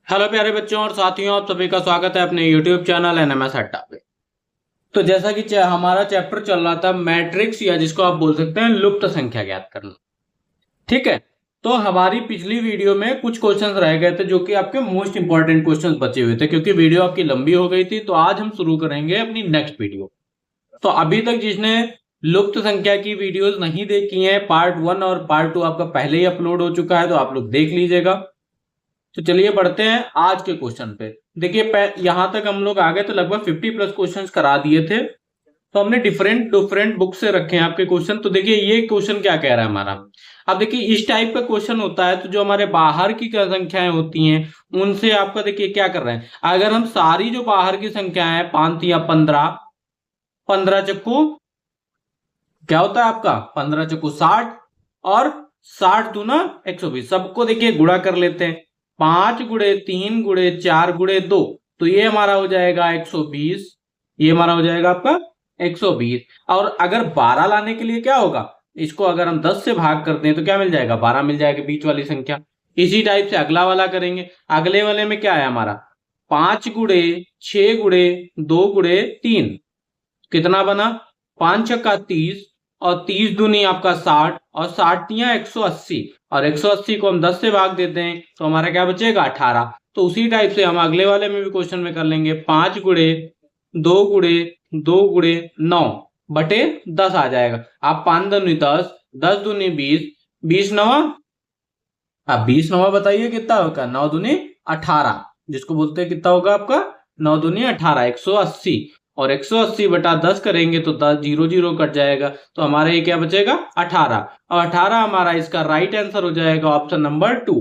Hello प्यारे बच्चों और साथियों, आप सभी का स्वागत है अपने YouTube चैनल एनएमएस अड्डा पे। तो जैसा कि हमारा चैप्टर चल रहा था मैट्रिक्स, या जिसको आप बोल सकते हैं लुप्त संख्या ज्ञात करना। ठीक है। तो हमारी पिछली वीडियो में कुछ क्वेश्चंस रह गए थे जो कि आपके मोस्ट इंपॉर्टेंट क्वेश्चंस बचे हुए थे, क्योंकि वीडियो आपकी लंबी हो गई थी। तो आज हम शुरू करेंगे अपनी नेक्स्ट वीडियो। तो अभी तक जिसने लुप्त संख्या की वीडियोस नहीं देखी है, पार्ट 1 और पार्ट 2 आपका पहले ही अपलोड हो चुका है, तो आप लोग देख लीजिएगा। तो चलिए बढ़ते हैं आज के क्वेश्चन पे। देखिए यहां तक हम लोग आ गए, तो लगभग 50 प्लस क्वेश्चंस करा दिए थे। तो हमने डिफरेंट डिफरेंट बुक से रखे हैं आपके क्वेश्चन। तो देखिए ये क्वेश्चन क्या कह रहा है हमारा। अब देखिए इस टाइप का क्वेश्चन होता है, तो जो हमारे बाहर की क्या संख्याएं होती हैं उनसे आपका देखिए क्या कर रहे हैं। अगर हम सारी जो बाहर की संख्याएं हैं 5 या 15, 15 चक्कू क्या होता है आपका 15 चक्कू 60, और 60 दूना 120। सबको देखिए गुणा कर लेते हैं। 5 गुणे 3 गुणे 4 गुणे 2, तो ये हमारा हो जाएगा 120। ये हमारा हो जाएगा आपका 120। और अगर 12 लाने के लिए क्या होगा, इसको अगर हम 10 से भाग करते हैं तो क्या मिल जाएगा, 12 मिल जाएगा, बीच वाली संख्या। इसी टाइप से अगला वाला करेंगे। अगले वाले में क्या है हमारा, 5 गुणे 6 गुणे 2 गुणे 3, कितना बना, 5 छक्का 30, और 30 दूनी आपका 60, और 60 तिया 180, और 180 को हम 10 से भाग देते हैं तो हमारा क्या बचेगा 18। तो उसी टाइप से हम अगले वाले में भी क्वेश्चन में कर लेंगे। 5 गुणे 2 गुणे 2 गुणे 9 बटे 10 आ जाएगा। आप 5 दूनी 10, 10 दूनी 20, 20 नवा, अब 20 नवा बताइए कितना होगा, 9 दूनी 18, जिसको बोलते हैं कितना होगा आपका 9 दूनी 18, 180। और 180 बटा 10 करेंगे तो 10 जीरो जीरो कट जाएगा, तो हमारे ये क्या बचेगा 18। और 18 हमारा इसका राइट आंसर हो जाएगा ऑप्शन नंबर 2।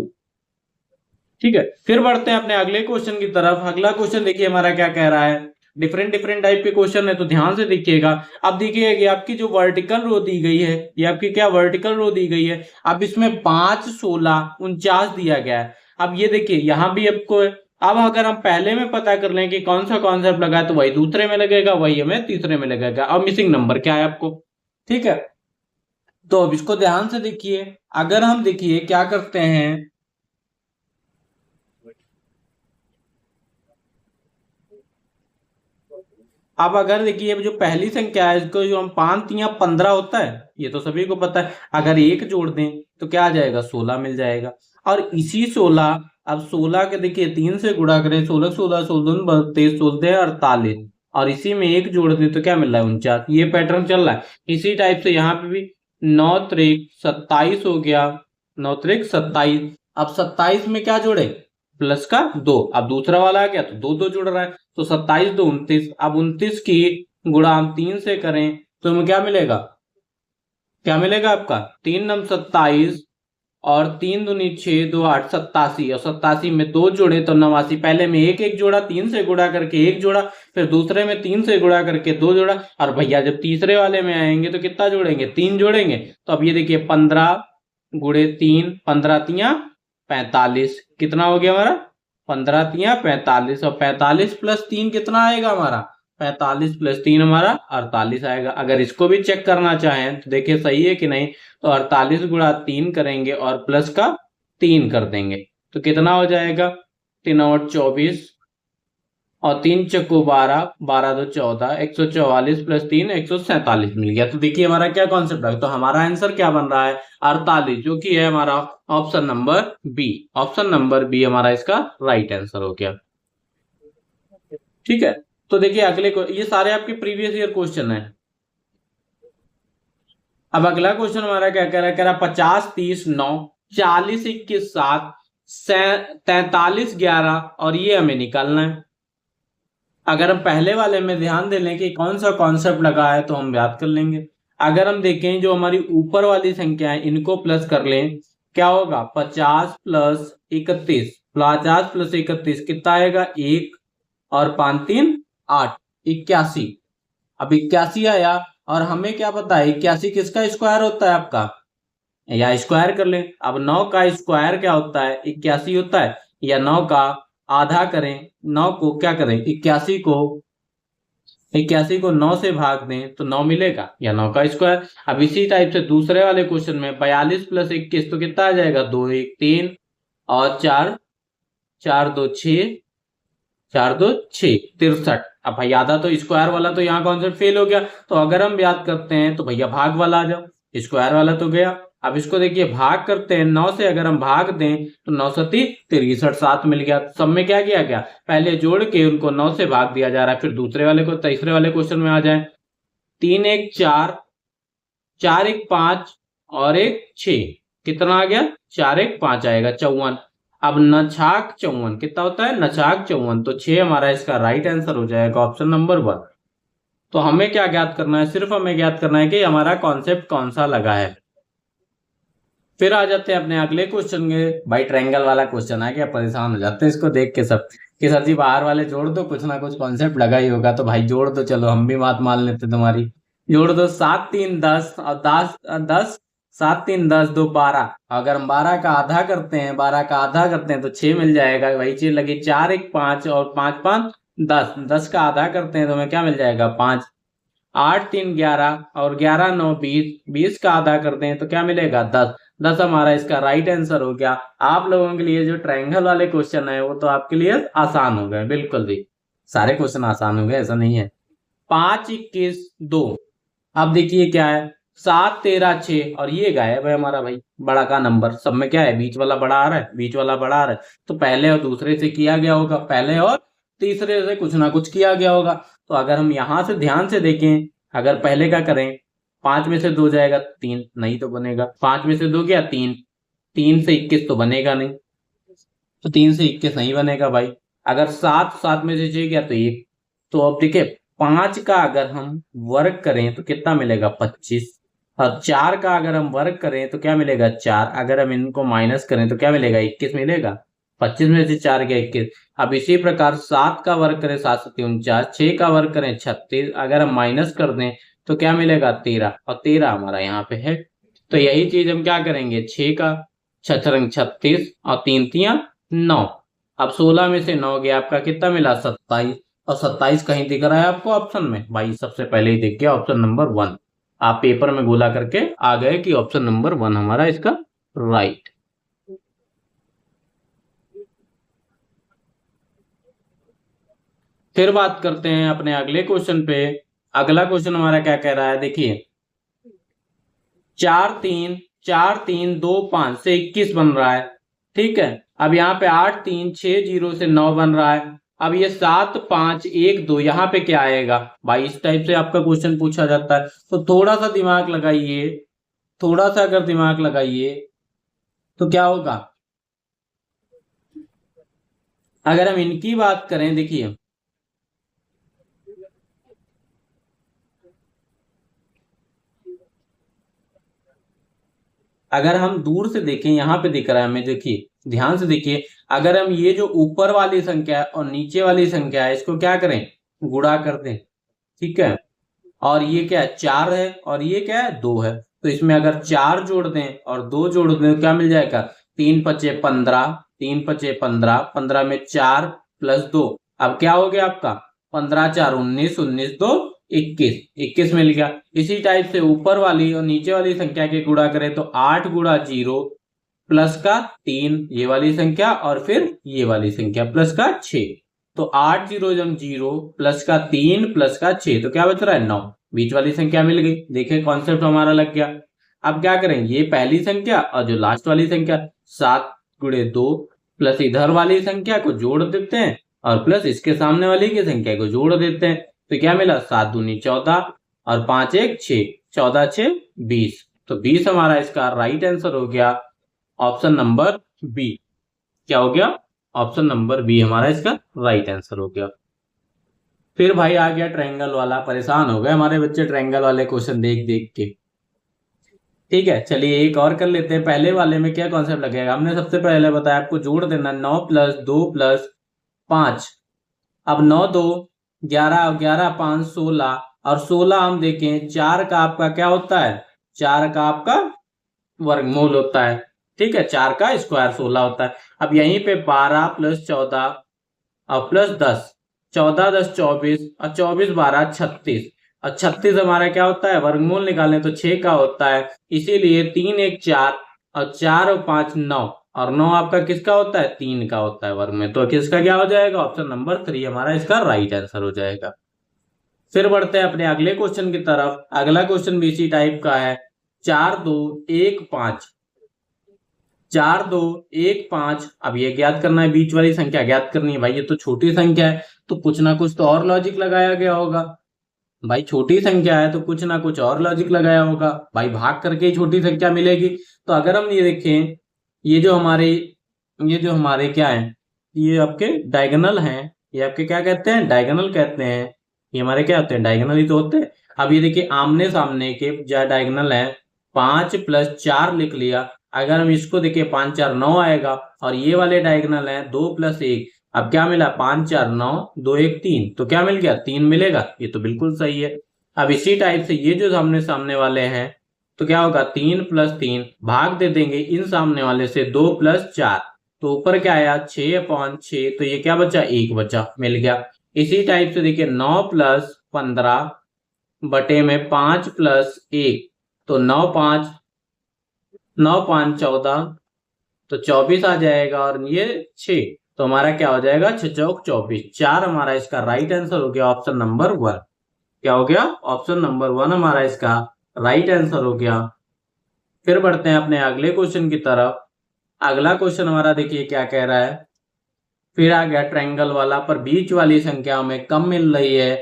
ठीक है, फिर बढ़ते हैं अपने अगले क्वेश्चन की तरफ। अगला क्वेश्चन देखिए हमारा क्या कह रहा है। डिफरेंट डिफरेंट टाइप के क्वेश्चन है, तो ध्यान से देखिएगा। अब देखिए ये आपकी जो वर्टिकल रो दी गई है, ये आपकी क्या वर्टिकल रो दी गई है। अब इसमें 5, 16, 49 दिया गया है। अब ये देखिए यहां भी आपको, अब अगर हम पहले में पता कर लें कि कौन सा कॉन्सेप्ट लगा है, तो वही दूसरे में लगेगा, वही हमें तीसरे में लगेगा। अब मिसिंग नंबर क्या है आपको। ठीक है, तो अब इसको ध्यान से देखिए। अगर हम देखिए क्या करते हैं, अब अगर देखिए जो पहली संख्या है इसको जो हम 5 या 15 होता है, ये तो सभी को पता है। अगर एक जोड़ दें तो क्या आ जाएगा 16 मिल जाएगा। और इसी 16, अब 16 के देखिए 3 से गुणा करें, 16 16 16 32 16 48, और इसी में एक जोड़ दें तो क्या मिल रहा है 49। ये पैटर्न चल रहा है। इसी टाइप से यहाँ पे भी 9 त्रिक 27 हो गया, 9 त्रिक 27। अब 27 में क्या जोड़े, प्लस का 2। अब दूसरा वाला आ गया तो 2 2 जुड़ रहा है, तो 27 2 29। अब 29 की गुणा हम 3 से करें तो हमें क्या मिलेगा, क्या मिलेगा आपका 3 नम 27, और 3 दूनी 6 2 8 87, और 87 में 2 जोड़े तो 89। पहले में एक एक जोड़ा, 3 से गुणा करके एक जोड़ा, फिर दूसरे में 3 से गुणा करके 2 जोड़ा, और भैया जब तीसरे वाले में आएंगे तो कितना जोड़ेंगे, 3 जोड़ेंगे। तो अब ये देखिए 15 गुणे 3, 15 तिया 45, कितना हो गया हमारा 15 तिया 45, और 45 प्लस 3 कितना आएगा हमारा, 45 प्लस 3 हमारा 48 आएगा। अगर इसको भी चेक करना चाहें तो देखिए सही है कि नहीं, तो 48 गुणा 3 करेंगे और प्लस का 3 कर देंगे तो कितना हो जाएगा 3 और 24, और 3 चक्कू 12, 12 दो 14, 144 प्लस 3 147 मिल गया। तो देखिए हमारा क्या कॉन्सेप्ट है, तो हमारा आंसर क्या बन रहा है 48, जो कि है हमारा option number B. Option number B हमारा इसका राइट आंसर हो गया। ठीक है, तो देखिए अगले को, ये सारे आपके प्रीवियस ईयर क्वेश्चन है। अब अगला क्वेश्चन हमारा क्या कह रहा है 50 30 9, 40 21 7, 43 11, और ये हमें निकालना है। अगर हम पहले वाले में ध्यान दे लें कि कौन सा कॉन्सेप्ट लगा है तो हम याद कर लेंगे। अगर हम देखें जो हमारी ऊपर वाली संख्या है इनको प्लस कर लें, क्या होगा 50 प्लस 31, 50 प्लस 31 कितना आएगा 1, और 5 3 8, 81। अब 81 आया, और हमें क्या पता है 81 किसका स्क्वायर होता है आपका, या स्क्वायर कर लें। अब 9 का स्क्वायर क्या होता है 81 होता है, या 9 का आधा करें, 9 को क्या करें 81 को 9 से भाग दें तो 9 मिलेगा, या 9 का स्क्वायर। अब इसी टाइप से दूसरे वाले क्वेश्चन में 42 प्लस 21 तो कितना आ जाएगा 2 1 3, और 4 4 2 6, 4 2 6 63। अब भाई आधा तो स्क्वायर वाला तो यहाँ कॉन्सेप्ट फेल हो गया, तो अगर हम याद करते हैं तो भैया भाग वाला आ जाओ, स्क्वायर वाला तो गया। अब इसको देखिए भाग करते हैं, 9 से अगर हम भाग दें तो 9 सती 63, 7 मिल गया। सब में क्या किया गया, पहले जोड़ के उनको 9 से भाग दिया जा रहा है। फिर दूसरे वाले को तीसरे वाले क्वेश्चन में आ जाए, 3 1 4, 4 1 5 और 1 6, कितना आ गया, 4 1 5 आएगा, 54। अब नछाक 54 कितना होता है, नछाक 54, तो 6 हमारा इसका राइट आंसर हो जाएगा ऑप्शन नंबर 1। तो हमें क्या ज्ञात करना है, सिर्फ हमें ज्ञात करना है कि हमारा कॉन्सेप्ट कौन सा लगा है। फिर आ जाते हैं अपने अगले क्वेश्चन के। भाई ट्रायंगल वाला क्वेश्चन है, क्या परेशान हो जाते हैं इसको देख के सब, कि सर जी बाहर वाले जोड़ दो, कुछ ना कुछ कॉन्सेप्ट लगा ही होगा। तो भाई जोड़ दो, चलो हम भी बात मान लेते तुम्हारी। जोड़ दो, 7 3 10 और 10 7 3 10 2 12। अगर हम 12 का आधा करते हैं, 12 का आधा करते हैं तो 6 मिल जाएगा। वही चीज लगी, 4 1 5 और 5 5 10, 10 का आधा करते हैं तो हमें क्या मिल जाएगा, 5। 8 3 11 और 11 9 20, 20 का आधा करते हैं तो क्या मिलेगा, 10। 10 हमारा इसका राइट आंसर हो गया। आप लोगों के लिए जो ट्रायंगल वाले क्वेश्चन है वो तो आपके लिए आसान हो गए, बिल्कुल भी सारे क्वेश्चन आसान हो गए, ऐसा नहीं है। 5 21 2। अब देखिए क्या है, 7 13 6 और ये गायब है हमारा भाई, बड़ा का नंबर। सब में क्या है, बीच वाला बड़ा आ रहा है, बीच वाला बड़ा आ रहा है, तो पहले और दूसरे से किया गया होगा, पहले और तीसरे से कुछ ना कुछ किया गया होगा। तो अगर हम यहां से ध्यान से देखें, अगर पहले का करें, 5 में से 2 जाएगा 3, नहीं तो बनेगा। 5 में से 2 गया 3, 3 से 21 तो बनेगा नहीं, तो 3 से 21 नहीं बनेगा भाई। अगर 7 में से 6 गया तो 1। तो अब देखिए 5 का अगर हम वर्ग करें तो कितना मिलेगा, 25। और 4 का अगर हम वर्ग करें तो क्या मिलेगा, 4। अगर हम इनको माइनस करें तो क्या मिलेगा, 21 मिलेगा। 25 में से 4 गया 21। अब इसी प्रकार 7 का वर्ग करें 7 7 49, 6 का वर्ग करें 36, अगर हम माइनस कर दें तो क्या मिलेगा, 13। और 13 हमारा यहाँ पे है। तो यही चीज हम क्या करेंगे, 6 का 6 36 और 3 3 9। अब 16 में से 9 गया, आपका कितना मिला, 27। और 27 कहीं दिख रहा है आपको ऑप्शन में, भाई सबसे पहले ही दिख गया ऑप्शन नंबर 1। आप पेपर में गोला करके आ गए कि ऑप्शन नंबर 1 हमारा इसका राइट। फिर बात करते हैं अपने अगले क्वेश्चन पे। अगला क्वेश्चन हमारा क्या कह रहा है, देखिए 4 3 2 5 से 21 बन रहा है, ठीक है। अब यहाँ पे 8 3 6 0 से 9 बन रहा है। अब ये 7 5 1 2 यहाँ पे क्या आएगा भाई, इस टाइप से आपका क्वेश्चन पूछा जाता है, तो थोड़ा सा दिमाग लगाइए, थोड़ा सा अगर दिमाग लगाइए तो क्या होगा। अगर हम इनकी बात करें, देखिए अगर हम दूर से देखें, यहाँ पे दिख रहा है हमें, देखिए ध्यान से देखिए, अगर हम ये जो ऊपर वाली संख्या है और नीचे वाली संख्या है इसको क्या करें, गुणा कर दें, ठीक है। और ये क्या है, 4 है, और ये क्या है, 2 है। तो इसमें अगर 4 जोड़ दें और 2 जोड़ दें तो क्या मिल जाएगा, 3 5 15, 3 5 15, 15 में 4 प्लस 2। अब क्या हो गया आपका, 15 4 19, 19 2 21, 21 मिल गया। इसी टाइप से ऊपर वाली और नीचे वाली संख्या के गुणा करें तो 8 गुणा 0 प्लस का 3 ये वाली संख्या, और फिर ये वाली संख्या प्लस का 6। तो 8 0 0 प्लस का 3 प्लस का 6, तो क्या बच रहा है, 9। बीच वाली संख्या मिल गई, देखिए कॉन्सेप्ट हमारा लग गया। अब क्या करें, ये पहली संख्या और जो लास्ट वाली संख्या 7 गुणे 2 प्लस इधर वाली संख्या को जोड़ देते हैं और प्लस इसके सामने वाली की संख्या को जोड़ देते हैं, तो क्या मिला, 7 दूनी 14 और 5 1 6, 14 6 20। तो 20 हमारा इसका राइट आंसर हो गया ऑप्शन नंबर बी। क्या हो गया, ऑप्शन नंबर बी हमारा इसका राइट आंसर हो गया। फिर भाई आ गया ट्रायंगल वाला, परेशान हो गए हमारे बच्चे ट्रायंगल वाले क्वेश्चन देख देख के। ठीक है, चलिए एक और कर लेते हैं। पहले वाले में क्या कॉन्सेप्ट लगेगा, हमने सबसे पहले बताया आपको जोड़ देना, 9 प्लस 2 प्लस 5। अब 9 2 11, 11 5 16, और 16 हम देखें 4 का आपका क्या होता है, 4 का आपका वर्गमूल होता है, ठीक है। 4 का स्क्वायर 16 होता है। अब यहीं पे 12 प्लस 14 और प्लस 10, 14 10 24 और 24 12 36। और 36 हमारा क्या होता है, वर्गमूल निकालें तो 6 का होता है, इसीलिए 3 1 4 और 4 और 5 9, और 9 आपका किसका होता है, 3 का होता है वर्ग में। तो किसका क्या हो जाएगा, ऑप्शन नंबर 3 हमारा इसका राइट आंसर हो जाएगा। फिर बढ़ते हैं अपने अगले क्वेश्चन की तरफ। अगला क्वेश्चन भी इसी टाइप का है। 4 2 1 5, 4 2 1 5। अब ये ज्ञात करना है, बीच वाली संख्या ज्ञात करनी है। भाई ये तो छोटी संख्या है, तो कुछ ना कुछ तो और लॉजिक लगाया गया होगा। भाई छोटी संख्या है तो कुछ ना कुछ और लॉजिक लगाया होगा। भाई भाग करके ही छोटी संख्या मिलेगी। तो अगर हम ये देखें, ये जो हमारे क्या है, ये आपके डायगोनल हैं। ये आपके क्या कहते हैं, डायगोनल कहते हैं। ये हमारे क्या होते हैं, डायगोनल ही तो होते हैं। अब ये देखिए आमने सामने के जो डायगोनल है, 5 + 4 लिख लिया। अगर हम इसको देखिए 5 4 9 आएगा। और ये वाले डायगोनल है 2 + 1। अब क्या मिला, 5 4 9, 2 1 3। तो क्या मिल गया, 3 मिलेगा। ये तो बिल्कुल सही है। अब इसी टाइप से ये जो सामने सामने वाले हैं, तो क्या होगा, 3 + 3 भाग दे देंगे इन सामने वाले से 2 + 4। तो ऊपर क्या आया, 6/6। तो ये क्या बचा, 1 बचा, मिल गया। इसी टाइप से देखिए 9 + 15 बटे में 5 + 1। तो 9 5 14, तो 24 आ जाएगा। और ये 6, तो हमारा क्या हो जाएगा, 6 चौक 24। 4 हमारा इसका राइट आंसर हो गया, ऑप्शन नंबर 1। क्या हो गया, ऑप्शन नंबर 1 हमारा इसका राइट आंसर हो गया। फिर बढ़ते हैं अपने अगले क्वेश्चन की तरफ। अगला क्वेश्चन हमारा देखिए क्या कह रहा है। फिर आ गया ट्रायंगल वाला, पर बीच वाली संख्या हमें कम मिल रही है।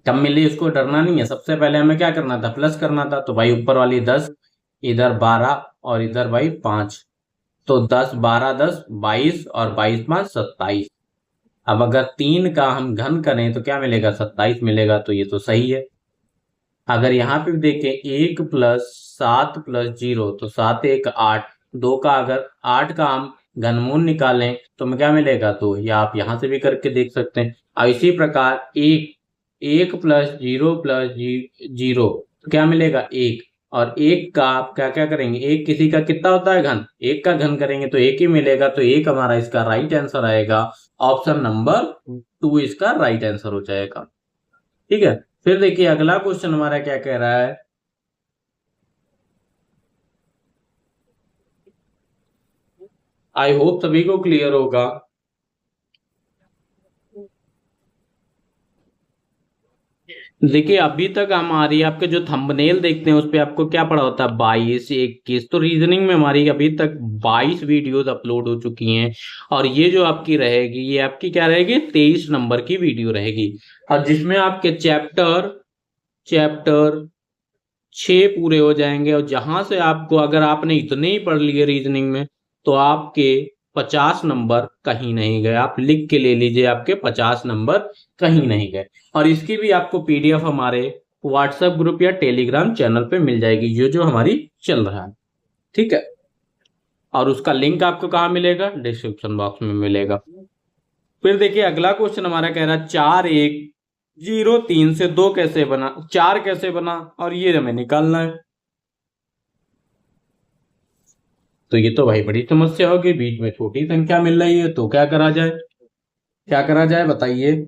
कम मिली, इसको डरना नहीं है। सबसे पहले हमें क्या करना था, प्लस करना था। तो भाई ऊपर वाली 10, इधर 12 और इधर भाई 5। तो 10 12 10 22 और 22 5 27। अब अगर 3 का हम घन करें तो क्या मिलेगा, 27 मिलेगा। तो ये तो सही है। अगर यहाँ पे देखें 1 + 7 + 0, तो 7 1 8। 2 का अगर 8 का हम घनमूल निकालें तो हमें क्या मिलेगा, 2। या आप यहाँ से भी करके देख सकते हैं। और इसी प्रकार 1 + 0 + 0, तो क्या मिलेगा, 1। और 1 का आप क्या क्या करेंगे, 1 किसी का कितना होता है, घन। 1 का घन करेंगे तो 1 ही मिलेगा। तो 1 हमारा इसका राइट आंसर आएगा, ऑप्शन नंबर 2 इसका राइट आंसर हो जाएगा। ठीक है। फिर देखिए अगला क्वेश्चन हमारा क्या कह रहा है। आई होप सभी को क्लियर होगा। देखिए अभी तक हमारी आपके जो थंबनेल देखते हैं उस पे आपको क्या पड़ा होता है, 22 21। तो रीजनिंग में हमारी अभी तक 22 वीडियोस अपलोड हो चुकी हैं। और ये जो आपकी रहेगी, ये आपकी क्या रहेगी, 23 नंबर की वीडियो रहेगी। और जिसमें आपके चैप्टर 6 पूरे हो जाएंगे। और जहां से आपको, अगर आपने इतने ही पढ़ लिए रीजनिंग में, तो आपके 50 नंबर कहीं नहीं गए। आप लिख के ले लीजिए, आपके 50 नंबर कहीं नहीं गए। और इसकी भी आपको पीडीएफ हमारे व्हाट्सएप ग्रुप या टेलीग्राम चैनल पे मिल जाएगी, ये जो हमारी चल रहा है। ठीक है। और उसका लिंक आपको कहाँ मिलेगा, डिस्क्रिप्शन बॉक्स में मिलेगा। फिर देखिए अगला क्वेश्चन हमारा कह रहा है 4 1 0 3 से 2 कैसे बना, 4 कैसे बना, और ये हमें निकालना है। तो ये तो भाई बड़ी समस्या होगी, बीच में छोटी संख्या मिल रही है। तो क्या करा जाए, क्या करा जाए बताइए।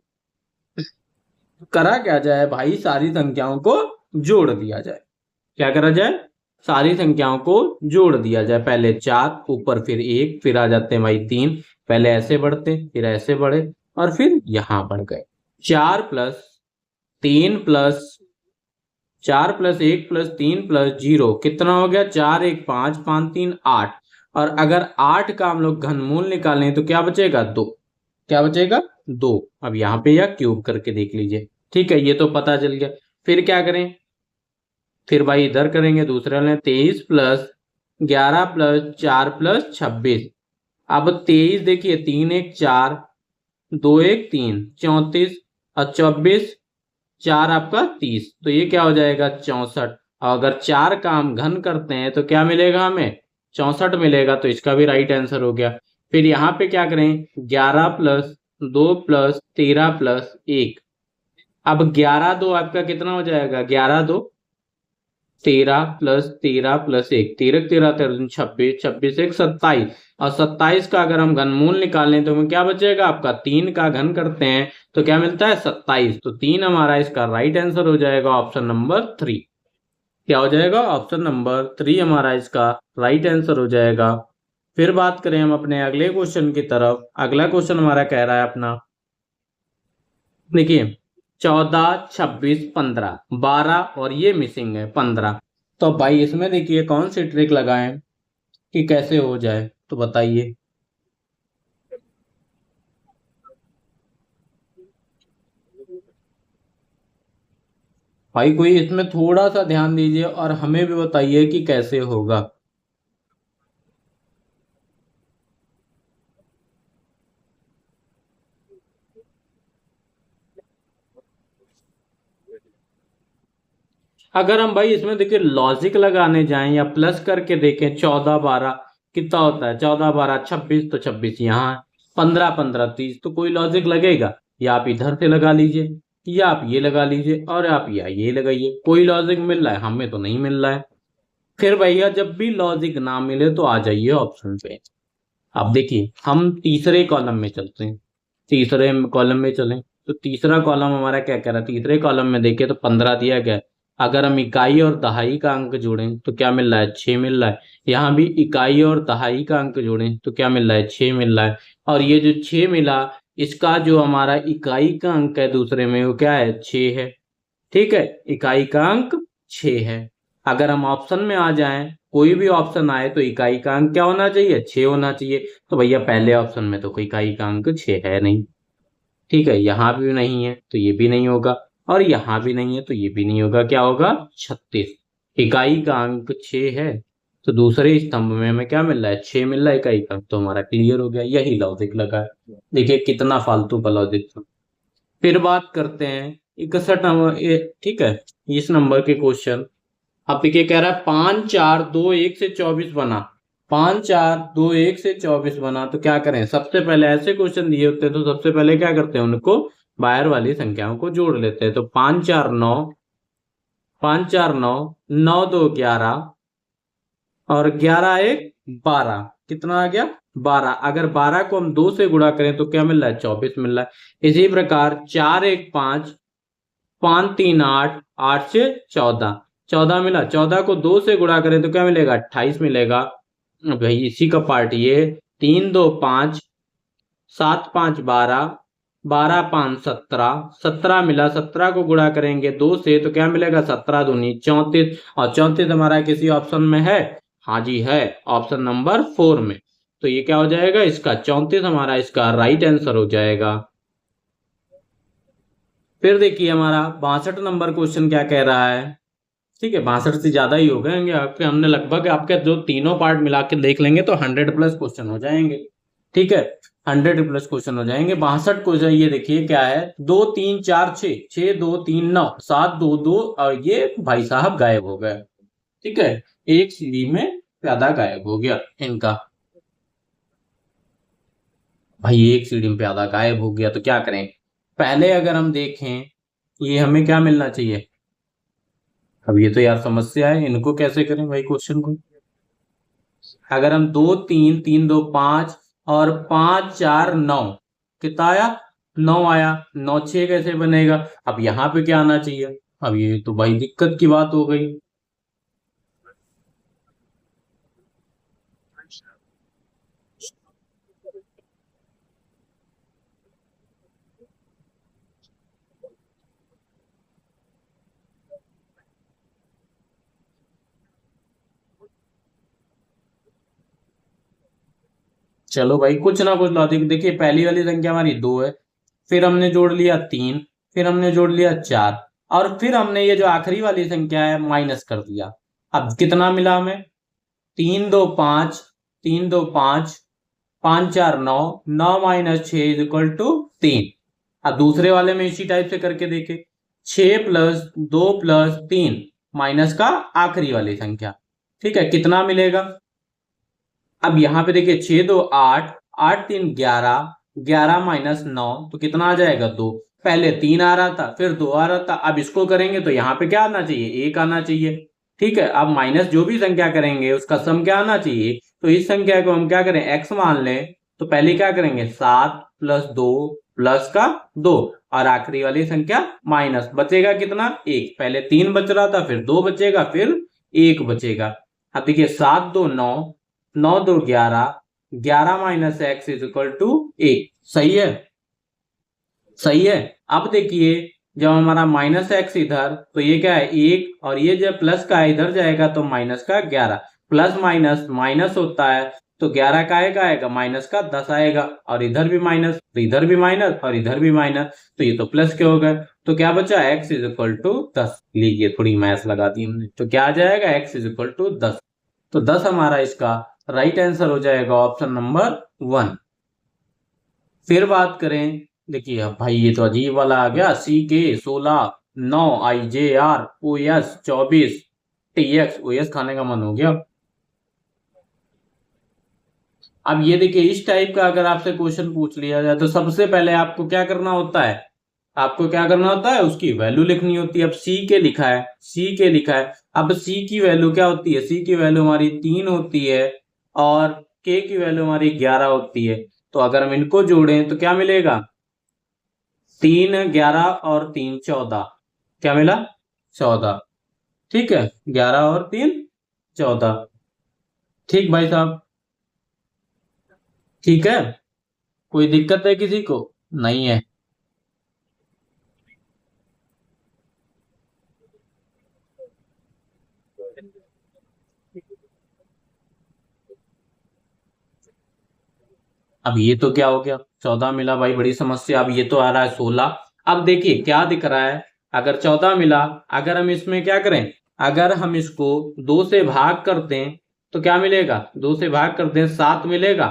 करा क्या जाए भाई, सारी संख्याओं को जोड़ दिया जाए। क्या करा जाए, सारी संख्याओं को जोड़ दिया जाए। पहले 4, ऊपर फिर 1, फिर आ जाते हैं भाई 3। पहले ऐसे बढ़ते, फिर ऐसे बढ़े, और फिर यहां बढ़ गए। 4 + 3 + 4 + 1 + 3 + 0 कितना हो गया, 4 1 5 5 3 8। और अगर 8 का हम लोग घनमूल निकालें तो क्या बचेगा, 2। क्या बचेगा, 2। अब यहाँ पे या क्यूब करके देख लीजिए। ठीक है, ये तो पता चल गया। फिर क्या करें, फिर भाई इधर करेंगे, दूसरे में 23 + 11 + 4 + 26। अब 23 देखिए, 3 1 4, 2 1 3, 34। और 24 4 आपका 30। तो ये क्या हो जाएगा, 64। और अगर 4 का हम घन करते हैं तो क्या मिलेगा, हमें 64 मिलेगा। तो इसका भी राइट आंसर हो गया। फिर यहाँ पे क्या करें, 11 + 2 + 13 + 1। अब 11 2 आपका कितना हो जाएगा, 11 2 13 + 13 + 1, 13 13 26, 26 1 27। और 27 का अगर हम घनमूल निकालें तो हमें क्या बचेगा, आपका 3 का घन करते हैं तो क्या मिलता है, 27। तो 3 हमारा इसका राइट आंसर हो जाएगा, ऑप्शन नंबर 3। क्या हो जाएगा, ऑप्शन नंबर 3 हमारा इसका राइट आंसर हो जाएगा। फिर बात करें हम अपने अगले क्वेश्चन की तरफ। अगला क्वेश्चन हमारा कह रहा है अपना, देखिए 14, 26, 15, 12 और ये मिसिंग है 15। तो भाई इसमें देखिए कौन सी ट्रिक लगाएं कि कैसे हो जाए, तो बताइए। भाई कोई इसमें थोड़ा सा ध्यान दीजिए और हमें भी बताइए कि कैसे होगा। अगर हम भाई इसमें देखिए लॉजिक लगाने जाएं या प्लस करके देखें, 14, 12 कितना होता है, 14, 12, 26, तो 26 यहाँ है, 15, 15, 30, तो कोई लॉजिक लगेगा। या आप इधर से लगा लीजिए, या आप ये लगा लीजिए, और आप या ये लगाइए, कोई लॉजिक मिल रहा है, हमें तो नहीं मिल रहा है। फिर भैया जब भी लॉजिक ना मिले तो आ जाइए ऑप्शन पे। अब देखिए हम तीसरे कॉलम में चलते हैं, तीसरे कॉलम में चलें तो तीसरा कॉलम हमारा क्या कह रहा है, तीसरे कॉलम में देखिए तो 15 दिया गया है। अगर हम इकाई और दहाई का अंक जोड़ें तो क्या मिल रहा है, 6 मिल रहा है। यहाँ भी इकाई और दहाई का अंक जोड़ें तो क्या मिल रहा है, 6 मिल रहा है। और ये जो 6 मिला, इसका जो हमारा इकाई का अंक है दूसरे में वो क्या है, 6 है। ठीक है, इकाई का अंक 6 है। अगर हम ऑप्शन में आ जाएं, कोई भी ऑप्शन आए तो इकाई का अंक क्या होना चाहिए, 6 होना चाहिए। तो भैया पहले ऑप्शन में तो कोई इकाई का अंक 6 है नहीं। ठीक है, यहाँ भी नहीं है तो ये भी नहीं होगा, और यहाँ भी नहीं है तो ये भी नहीं होगा। क्या होगा, 36। इकाई का अंक 6 है, तो दूसरे स्तंभ में हमें क्या मिल रहा है, 6 मिल रहा है इकाई का अंक, तो हमारा क्लियर हो गया। यही लॉजिक लगा है। देखिए कितना फालतू का लॉजिक था। फिर बात करते हैं 61 नंबर, ठीक है, इस नंबर के क्वेश्चन। अब देखिए कह रहा है 5, 4, 2, 1 से 24 बना। 5, 4, 2, 1 से 24 बना, तो क्या करें, सबसे पहले ऐसे क्वेश्चन दिए होते हैं तो सबसे पहले क्या करते हैं, उनको बाहर वाली संख्याओं को जोड़ लेते हैं। तो 5, 4, 9, 5, 4, 9, 9, 2, 11, और 11, 1, 12, कितना आ गया, 12। अगर 12 को हम 2 से गुणा करें तो क्या मिल रहा है, 24 मिल रहा है। इसी प्रकार 4, 1, 5, 5, 3, 8, 8 से 14, 14 मिला। 14 को 2 से गुणा करें तो क्या मिलेगा, 28 मिलेगा। भाई इसी का पार्ट ये, 3, 2, 5, 7, 5, 12, 12, 5, 17, 17 मिला। 17 को गुणा करेंगे 2 से तो क्या मिलेगा, 17 दूनी 34, और 34 हमारा किसी ऑप्शन में है, हाँ जी है, ऑप्शन नंबर 4 में। तो ये क्या हो जाएगा, इसका 34 हमारा इसका राइट आंसर हो जाएगा। फिर देखिए हमारा 62 नंबर क्वेश्चन क्या कह रहा है। ठीक है, 62 से ज्यादा ही हो गए आपके, हमने लगभग आपके जो तीनों पार्ट मिला के देख लेंगे तो 100 प्लस क्वेश्चन हो जाएंगे। ठीक है, 100 प्लस क्वेश्चन हो जाएंगे। 62 क्वेश्चन ये देखिए क्या है, 2, 3, 4, 6, 6, 2, 3, 9, 7, 2, 2, और ये भाई साहब गायब हो गए। ठीक है, एक सीढ़ी में प्यादा गायब हो गया इनका। भाई एक सीढ़ी में प्यादा गायब हो गया तो क्या करें, पहले अगर हम देखें ये हमें क्या मिलना चाहिए। अब ये तो यार समस्या है, इनको कैसे करें भाई क्वेश्चन को। अगर हम 2, 3, 3, 2, 5, और 5, 4, 9, कितना आया, 9 आया। 9, 6 कैसे बनेगा। अब यहाँ पे क्या आना चाहिए। अब ये तो भाई दिक्कत की बात हो गई। चलो भाई कुछ ना कुछ लॉजिक, देखिए पहली वाली संख्या हमारी 2 है, फिर हमने जोड़ लिया 3, फिर हमने जोड़ लिया 4, और फिर हमने ये जो आखिरी वाली संख्या है माइनस कर दिया। अब कितना मिला हमें, 3, 2, 5, 3, 2, 5, 5, 4, 9, 9 माइनस 6 इज इक्वल टू 3। अब दूसरे वाले में इसी टाइप से करके देखे, 6 प्लस 2 प्लस 3 माइनस का आखिरी वाली संख्या। ठीक है, कितना मिलेगा। अब यहाँ पे देखिए 6, 2, 8, 8, 3, 11, 11 माइनस 9 तो कितना आ जाएगा, 2। पहले 3 आ रहा था, फिर 2 आ रहा था। अब इसको करेंगे तो यहाँ पे क्या आना चाहिए, 1 आना चाहिए। ठीक है, अब माइनस जो भी संख्या करेंगे उसका सम क्या आना चाहिए। तो इस संख्या को हम क्या करें, x मान लें, तो पहले क्या करेंगे, 7 प्लस 2 प्लस का 2, और आखिरी वाली संख्या माइनस, बचेगा कितना, 1। पहले 3 बच रहा था, फिर 2 बचेगा, फिर 1 बचेगा। अब देखिए 7, 2, 9, 9, 2, 11, 11 minus X is equal to 1। सही है, सही है। अब देखिए जब हमारा माइनस एक्स इधर, तो ये क्या है 1, और ये जब प्लस का इधर जाएगा तो माइनस का 11। प्लस माइनस माइनस होता है, तो 11 का आएगा माइनस का 10 आएगा, और इधर भी माइनस, तो इधर भी माइनस और इधर भी माइनस, तो ये तो प्लस के हो गए। तो क्या बचा, x इज इक्वल टू 10। लीजिए थोड़ी मैथ लगा दी हमने, तो क्या आ जाएगा x इज इक्वल टू 10। तो 10 हमारा इसका राइट आंसर हो जाएगा, ऑप्शन नंबर 1। फिर बात करें, देखिए अब भाई ये तो अजीब वाला आ गया, सी K 16, 9 I J R O S 24 T X O S खाने का मन हो गया। अब ये देखिए इस टाइप का अगर आपसे क्वेश्चन पूछ लिया जाए तो सबसे पहले आपको क्या करना होता है, आपको क्या करना होता है, उसकी वैल्यू लिखनी होती है। अब सी के लिखा है, सी के लिखा है, अब सी की वैल्यू क्या होती है, सी की वैल्यू हमारी 3 होती है, और के की वैल्यू हमारी 11 होती है। तो अगर हम इनको जोड़ें तो क्या मिलेगा, 3 11 और 3 14, क्या मिला 14। ठीक है, 11 और 3 14। ठीक भाई साहब, ठीक है, कोई दिक्कत है किसी को, नहीं है। अब ये तो क्या हो गया, 14 मिला भाई, बड़ी समस्या। अब ये तो आ रहा है 16। अब देखिए क्या दिख रहा है, अगर 14 मिला, अगर हम इसमें क्या करें, अगर हम इसको 2 से भाग कर दें तो क्या मिलेगा, 2 से भाग कर दें 7 मिलेगा,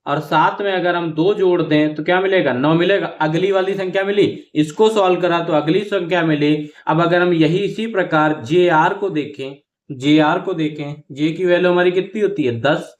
और 7 में अगर हम 2 जोड़ दें तो क्या मिलेगा, 9 मिलेगा। अगली वाली संख्या मिली, इसको सॉल्व करा तो अगली संख्या मिली। अब अगर हम यही इसी प्रकार जे आर को देखें, जे आर को देखें, जे की वैल्यू हमारी कितनी होती है 10,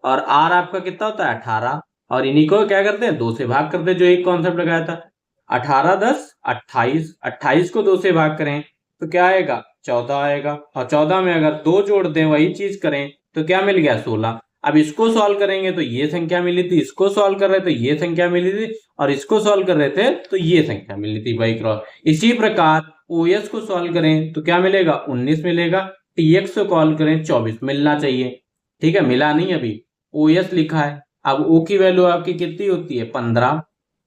और आर आपका कितना होता है 18, और इन्हीं को क्या करते हैं 2 से भाग करते हैं, जो एक कॉन्सेप्ट लगाया था। 18 10 28, 28 को 2 से भाग करें तो क्या आएगा 14 आएगा, और 14 में अगर 2 जोड़ दें वही चीज करें तो क्या मिल गया 16। अब इसको सॉल्व करेंगे तो ये संख्या मिली थी, इसको सॉल्व कर रहे तो ये संख्या मिली थी, और इसको सॉल्व कर रहे थे तो ये संख्या मिली थी बाई क्रॉस। इसी प्रकार ओएस को सॉल्व करें तो क्या मिलेगा 19 मिलेगा, टीएक्स को कॉल करें 24 मिलना चाहिए। ठीक है, मिला नहीं अभी, ओएस लिखा है। अब ओ की वैल्यू आपकी कितनी होती है 15,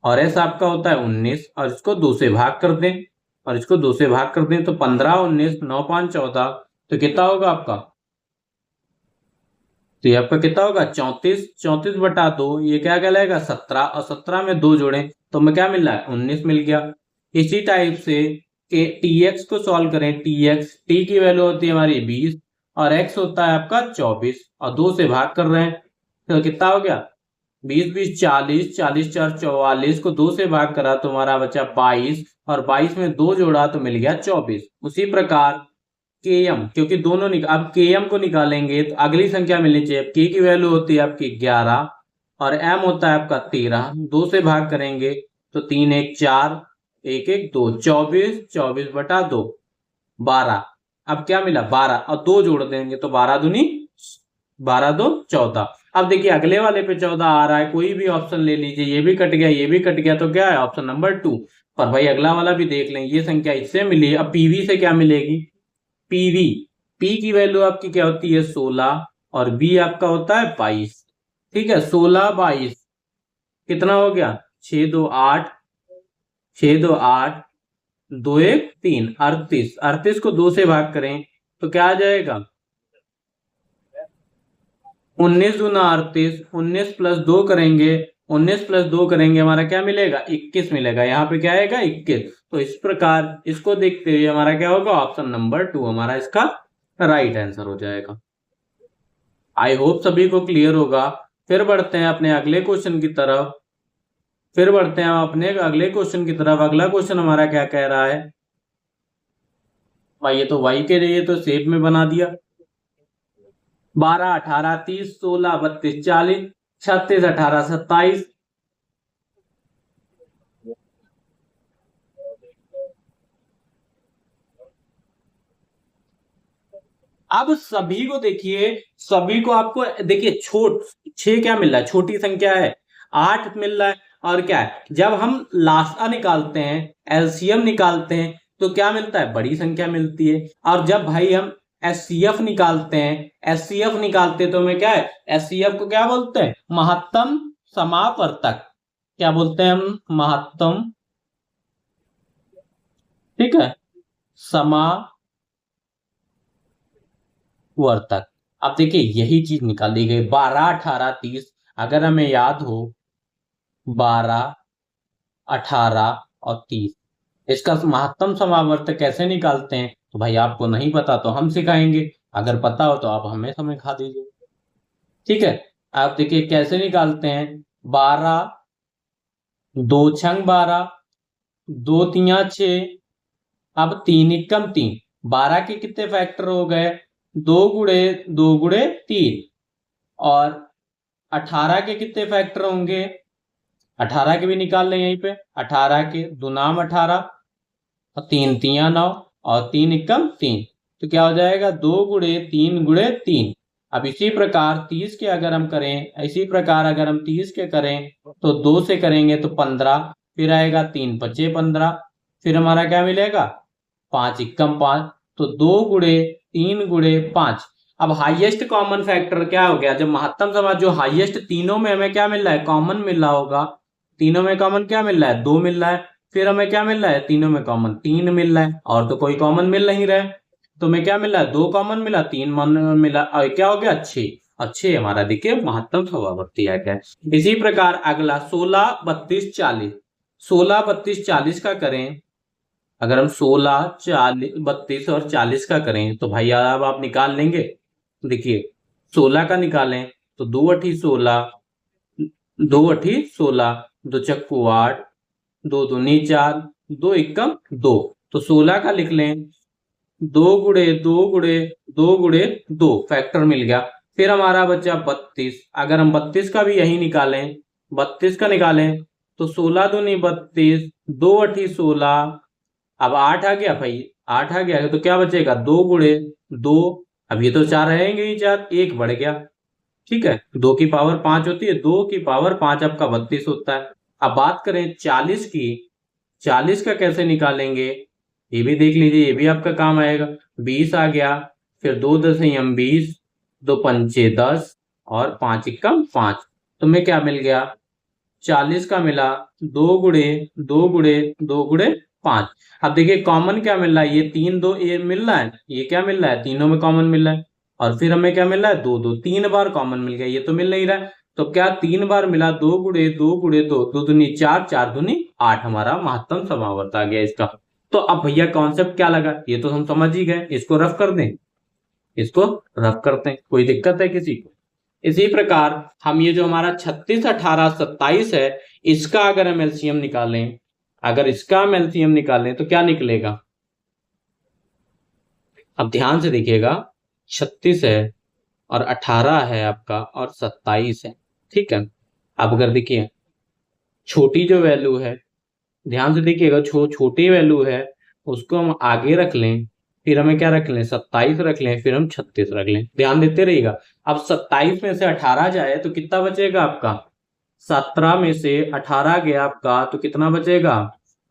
और एस आपका होता है 19, और इसको 2 से भाग कर दें, और इसको 2 से भाग कर दें तो 15 19 9 5 14, तो कितना होगा आपका, तो ये आपका कितना होगा 34, 34 बटा 2 ये क्या कहलाएगा 17, और 17 में 2 जोड़े तो हमें क्या मिल रहा है 19 मिल गया। इसी टाइप से के टीएक्स को सॉल्व करें, टीएक्स टी की वैल्यू होती है हमारी 20, और एक्स होता है आपका 24, और 2 से भाग कर रहे हैं तो कितना हो गया 20 20 40, 40 4 44 को 2 से भाग करा तो हमारा बचा 22, और 22 में 2 जोड़ा तो मिल गया 24। उसी प्रकार के एम, क्योंकि दोनों अब के एम को निकालेंगे तो अगली संख्या मिलनी चाहिए। के की वैल्यू होती है आपकी 11, और एम होता है आपका 13, 2 से भाग करेंगे तो 3 1 4 1 1 2 24, 24 बटा 2 12। अब क्या मिला 12, और 2 जोड़ देंगे तो 12 दूनी 12 2 14। अब देखिए अगले वाले पे 14 आ रहा है, कोई भी ऑप्शन ले लीजिए, ये भी कट गया ये भी कट गया, तो क्या है ऑप्शन नंबर 2। पर भाई अगला वाला भी देख लें, ये संख्या इससे मिली, अब पीवी से क्या मिलेगी, पीवी, पी की वैल्यू आपकी क्या होती है 16, और बी आपका होता है 22। ठीक है, 16 22 कितना हो गया 6 2 8, 6 2 8 2 1 3 38, 38 को 2 से भाग करें तो क्या आ जाएगा 19 दूना 38, 19 प्लस 2 करेंगे, 19 प्लस 2 करेंगे हमारा क्या मिलेगा 21 मिलेगा, यहाँ पे क्या आएगा 21। तो इस प्रकार इसको देखते हुए हमारा क्या होगा ऑप्शन नंबर 2 हमारा इसका राइट आंसर हो जाएगा। आई होप सभी को क्लियर होगा। फिर बढ़ते हैं अपने अगले क्वेश्चन की तरफ, फिर बढ़ते हैं अपने अगले क्वेश्चन की तरफ। अगला क्वेश्चन हमारा क्या कह रहा है भाई, ये तो वाई के लिए तो शेप में बना दिया, 12 18 30 16 32 40 36 18 27। अब सभी को देखिए, सभी को आपको देखिए छोट 6 क्या मिल रहा है, छोटी संख्या है 8 मिल रहा है, और क्या है जब हम लासा निकालते हैं एलसीएम निकालते हैं तो क्या मिलता है बड़ी संख्या मिलती है, और जब भाई हम एचसीएफ निकालते हैं, एचसीएफ निकालते तो हमें क्या है, एचसीएफ को क्या बोलते हैं, महत्तम समावर्तक। क्या बोलते हैं हम, महत्तम, ठीक है, समावर्तक। अब देखिए यही चीज निकाली गई 12, 18, 30। अगर हमें याद हो 12, 18 और 30, इसका महत्तम समावर्तक कैसे निकालते हैं, तो भाई आपको नहीं पता तो हम सिखाएंगे, अगर पता हो तो आप हमें सिखा दीजिए। ठीक है, आप देखिए कैसे निकालते हैं, 12, 2 छंग 12, 2 तिया 6, अब 3 एकम 3, 12 के कितने फैक्टर हो गए, 2 गुणे 3, और 18 के कितने फैक्टर होंगे, 18 के भी निकाल लें यहीं पे, 18 के 2 नाम 18 और 3 तिया 9 और 3 एकम 3, तो क्या हो जाएगा 2 गुणे 3 गुणे 3। अब इसी प्रकार 30 के अगर हम करें, इसी प्रकार अगर हम 30 के करें तो 2 से करेंगे तो 15, फिर आएगा 3 पचे 15, फिर हमारा क्या मिलेगा 5 एकम 5, तो 2 गुणे 3 गुणे 5। अब हाईएस्ट कॉमन फैक्टर क्या हो गया, जब महत्तम समास जो हाईएस्ट तीनों में हमें क्या मिल रहा है, कॉमन मिल रहा होगा, तीनों में कॉमन क्या मिल रहा है, 2 मिल रहा है, फिर हमें क्या मिल रहा है, तीनों में कॉमन 3 मिल रहा है, और तो कोई कॉमन मिल नहीं रहा है, तो हमें क्या मिला, 2 कॉमन मिला, 3 मिला, और क्या हो गया 6, अच्छे हमारा देखिए महत्तम समावर्ती आ गया। इसी प्रकार अगला 16, 32, 40, 16, 32, 40 का करें, अगर हम 16, 40, 32 और 40 का करें तो भाई अब आप निकाल लेंगे, देखिए 16 का निकालें तो 2 अठी 16, 2 अठी 16, 2 चक्कू 8, 2 दूनी 4, 2 एकम 2, तो 16 का लिख लें 2 गुणे 2 फैक्टर मिल गया। फिर हमारा बचा 32, अगर हम 32 का भी यही निकालें, 32 का निकालें तो 16 दूनी 32, 2 अठी 16, अब 8 आ गया भाई, 8 आ गया तो क्या बचेगा 2 गुणे 2, अब ये तो 4 रहेंगे ही 4, 1 बढ़ गया, ठीक है, 2 की पावर 5 होती है, 2 की पावर 5 आपका 32 होता है। अब बात करें 40 की, 40 का कैसे निकालेंगे, ये भी देख लीजिए, ये भी आपका काम आएगा, 20 आ गया, फिर 2 दसम 20, 2 पंचे 10 और 5 एकम 5, तो हमें क्या मिल गया 40 का मिला 2 गुणे 5। अब देखिए कॉमन क्या मिल रहा है, ये 3 2 ये मिल रहा है, ये क्या मिल रहा है, तीनों में कॉमन मिल रहा है, और फिर हमें क्या मिल रहा है 2 2, 3 बार कॉमन मिल गया, ये तो मिल नहीं रहा है, तो क्या 3 बार मिला, 2 गुणे 2, 2 दूनी 4, 4 दूनी 8, हमारा महत्तम समावर्त आ गया इसका। तो अब भैया कॉन्सेप्ट क्या लगा, ये तो हम समझ ही गए, इसको रफ कर दें, इसको रफ करते हैं, कोई दिक्कत है किसी को। इसी प्रकार हम ये जो हमारा 36, 18, 27 है, इसका अगर हम एलसीएम निकालें, अगर इसका हम एलसीएम निकालें तो क्या निकलेगा, अब ध्यान से देखिएगा, 36 है और 18 है आपका और 27 है, ठीक है। अब अगर देखिए छोटी जो वैल्यू है, ध्यान से देखिएगा, छोटी वैल्यू है उसको हम आगे रख लें, फिर हमें क्या रख लें 27 रख लें, फिर हम 36 रख लें, ध्यान देते रहिएगा। अब 27 में से 18 जाए तो कितना बचेगा आपका, 17 में से 18 गया आपका तो कितना बचेगा,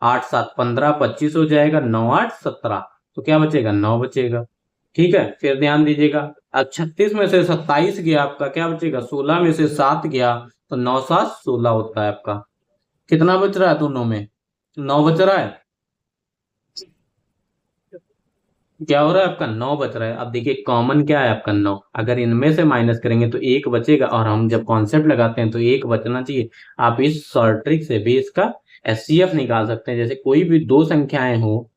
8 7 15, 25 हो जाएगा, 9 8 17, तो क्या बचेगा 9 बचेगा, ठीक है। फिर ध्यान दीजिएगा, अब 36 में से 27 गया आपका, क्या बचेगा, 16 में से 7 गया तो 9 7 16 होता है आपका, कितना बच रहा है दोनों में, 9 बच रहा है, क्या हो रहा है आपका 9 बच रहा है। अब देखिए कॉमन क्या है आपका 9, अगर इनमें से माइनस करेंगे तो 1 बचेगा, और हम जब कॉन्सेप्ट लगाते हैं तो 1 बचना चाहिए। आप इस शॉर्ट ट्रिक से भी इसका एचसीएफ निकाल सकते हैं, जैसे कोई भी दो संख्याएं हो,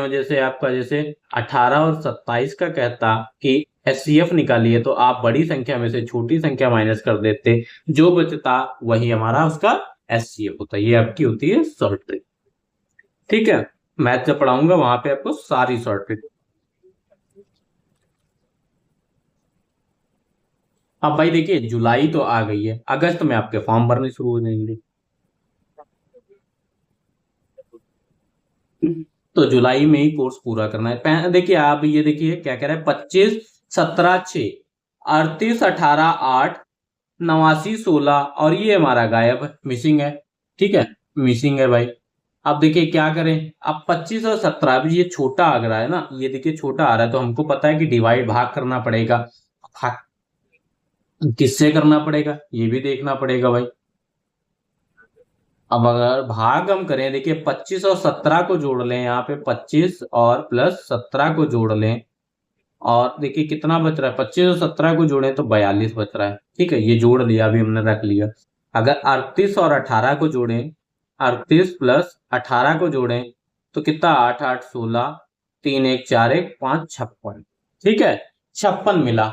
जैसे आपका जैसे 18 और 27 का कहता कि एचसीएफ निकालिए, तो आप बड़ी संख्या में से छोटी संख्या माइनस कर देते, जो बचता वही हमारा उसका एचसीएफ होता है। ये आपकी होती है शॉर्ट ट्रिक, ठीक है। मैथ जब पढ़ाऊंगा वहां पे आपको सारी शॉर्ट ट्रिक। अब भाई देखिए जुलाई तो आ गई है, अगस्त में आपके फॉर्म भरने शुरू हो जाएंगे, तो जुलाई में ही कोर्स पूरा करना है। देखिए आप ये देखिए क्या कह रहा है, 25 17 6, 38 18 8, 89 16, और ये हमारा गायब है, मिसिंग है, ठीक है, मिसिंग है भाई। अब देखिए क्या करें, अब 25 और 17, अब ये छोटा आ रहा है ना, ये देखिए छोटा आ रहा है, तो हमको पता है कि डिवाइड भाग करना पड़ेगा। भाग किससे करना पड़ेगा ये भी देखना पड़ेगा भाई। अब अगर भाग हम करें, देखिए 25 और 17 को जोड़ लें, यहाँ पे 25 और प्लस 17 को जोड़ लें, और देखिए कितना बच रहा है, 25 और 17 को जोड़ें तो 42 बच रहा है। ठीक है, ये जोड़ लिया, अभी हमने रख लिया। अगर 38 और 18 को जोड़ें, 38 प्लस 18 को जोड़ें तो कितना, 8 8 16, 3 1 4 1 5 56। ठीक है, 56 मिला।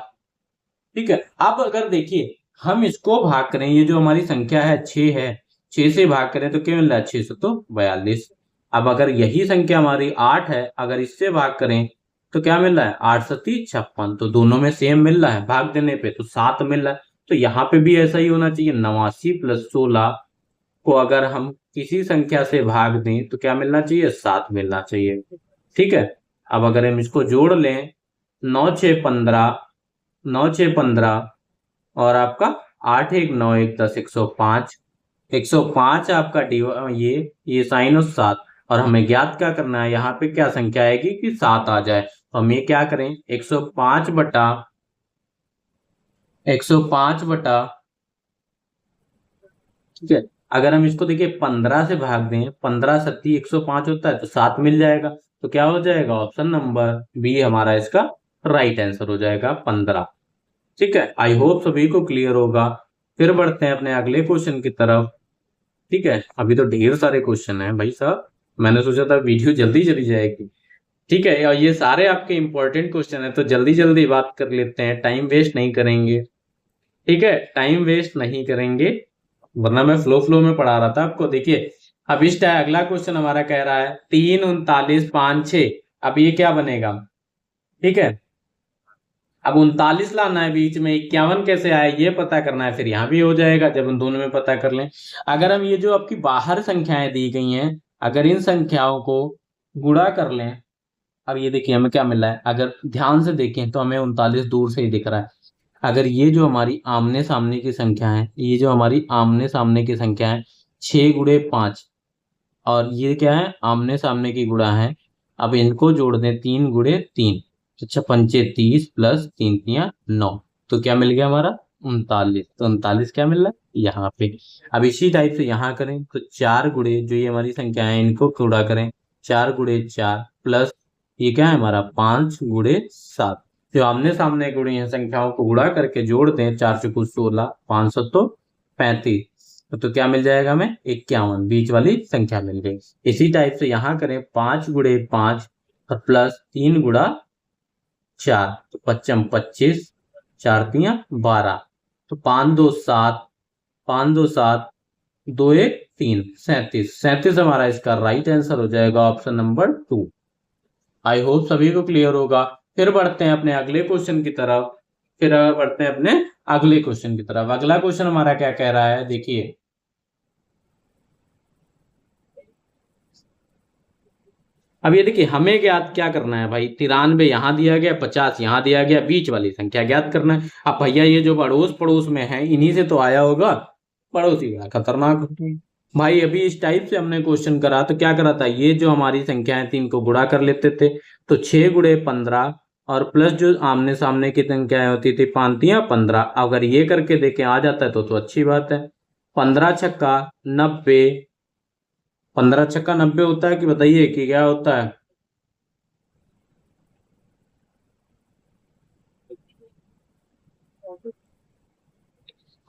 ठीक है, अब अगर देखिए हम इसको भाग करें, ये जो हमारी संख्या है 6 है, 6 से भाग करें तो क्या मिल रहा है, 6 से तो 42। अब अगर यही संख्या हमारी 8 है, अगर इससे भाग करें तो क्या मिल रहा है, 8 सती 56, तो दोनों में सेम मिल रहा है, भाग देने पे तो 7 मिल रहा है। तो यहाँ पे भी ऐसा ही होना चाहिए, 89 प्लस 16 को अगर हम किसी संख्या से भाग दें तो क्या मिलना चाहिए, 7 मिलना चाहिए। ठीक है, अब अगर हम इसको जोड़ लें, 9 6 15, 9 6 15, और आपका 8 1 9 1 10, 105, 105 आपका ये साइन और 7, और हमें ज्ञात क्या करना है, यहाँ पे क्या संख्या आएगी कि 7 आ जाए। तो हम ये क्या करें, 105 बटा 105 बटा, ठीक है, अगर हम इसको देखिए 15 से भाग दें, 15 सत्ती 105 होता है, तो 7 मिल जाएगा। तो क्या हो जाएगा, ऑप्शन नंबर बी हमारा इसका राइट आंसर हो जाएगा, 15। ठीक है, आई होप सभी को क्लियर होगा। फिर बढ़ते हैं अपने अगले क्वेश्चन की तरफ। ठीक है, अभी तो ढेर सारे क्वेश्चन हैं भाई साहब, मैंने सोचा था वीडियो जल्दी चली जाएगी। ठीक है, और ये सारे आपके इंपॉर्टेंट क्वेश्चन है, तो जल्दी जल्दी बात कर लेते हैं, टाइम वेस्ट नहीं करेंगे। ठीक है, टाइम वेस्ट नहीं करेंगे, वरना मैं फ्लो फ्लो में पढ़ा रहा था आपको। देखिए अब इस टाइम अगला क्वेश्चन हमारा कह रहा है 3 39 5 6, अब ये क्या बनेगा। ठीक है, अब 39 लाना है बीच में, 51 कैसे आया ये पता करना है, फिर यहाँ भी हो जाएगा जब हम दोनों में पता कर लें। अगर हम ये जो आपकी बाहर संख्याएं दी गई हैं, अगर इन संख्याओं को गुणा कर लें, अब ये देखिए हमें क्या मिला है, अगर ध्यान से देखें तो हमें 39 दूर से ही दिख रहा है। अगर ये जो हमारी आमने सामने की संख्या है, ये जो हमारी आमने सामने की संख्या है 6 गुणे 5, और ये क्या है, आमने सामने की गुणा है। अब इनको जोड़ दें, 3 गुणे 3, अच्छा 5 30 प्लस 3 3 9, तो क्या मिल गया हमारा 39। तो 39 क्या मिल रहा है यहाँ पे। अब इसी टाइप से यहाँ करें तो 4 गुणे जो ये हमारी संख्या है इनको गुणा करें, 4 गुणे 4 प्लस ये क्या है हमारा 5 गुणे 7, जो आमने सामने गुणी है संख्याओं को गुणा करके जोड़ दें, 4 चौको 16, 5 तो 35, तो क्या मिल जाएगा हमें 51, बीच वाली संख्या मिल गई। इसी टाइप से यहाँ करें 5 गुणे 5 और प्लस 3 गुणा 4, तो 5 25, 4 3 12, तो 5 2 7, 5 2 7, 2 1 3, 37, 37 हमारा इसका राइट आंसर हो जाएगा, ऑप्शन नंबर 2। आई होप सभी को क्लियर होगा। फिर बढ़ते हैं अपने अगले क्वेश्चन की तरफ, अगला क्वेश्चन हमारा क्या कह रहा है, देखिए अब ये देखिए हमें ज्ञात क्या करना है भाई, 93 यहाँ दिया गया, 50 यहाँ दिया गया, बीच वाली संख्या ज्ञात करना है। अब भैया ये जो अड़ोस पड़ोस में है इन्हीं से तो आया होगा, पड़ोसी बड़ा खतरनाक होते हैं भाई। अभी इस टाइप से हमने क्वेश्चन करा तो क्या करा था, ये जो हमारी संख्या है 3 को गुणा कर लेते थे, तो 6 गुणे 15 और प्लस जो आमने सामने की संख्याएं होती थी 5 3 15, अगर ये करके देखें आ जाता है तो अच्छी बात है। 15 छक्का 90, 15 छक्का 90 होता है कि बताइए कि क्या होता है।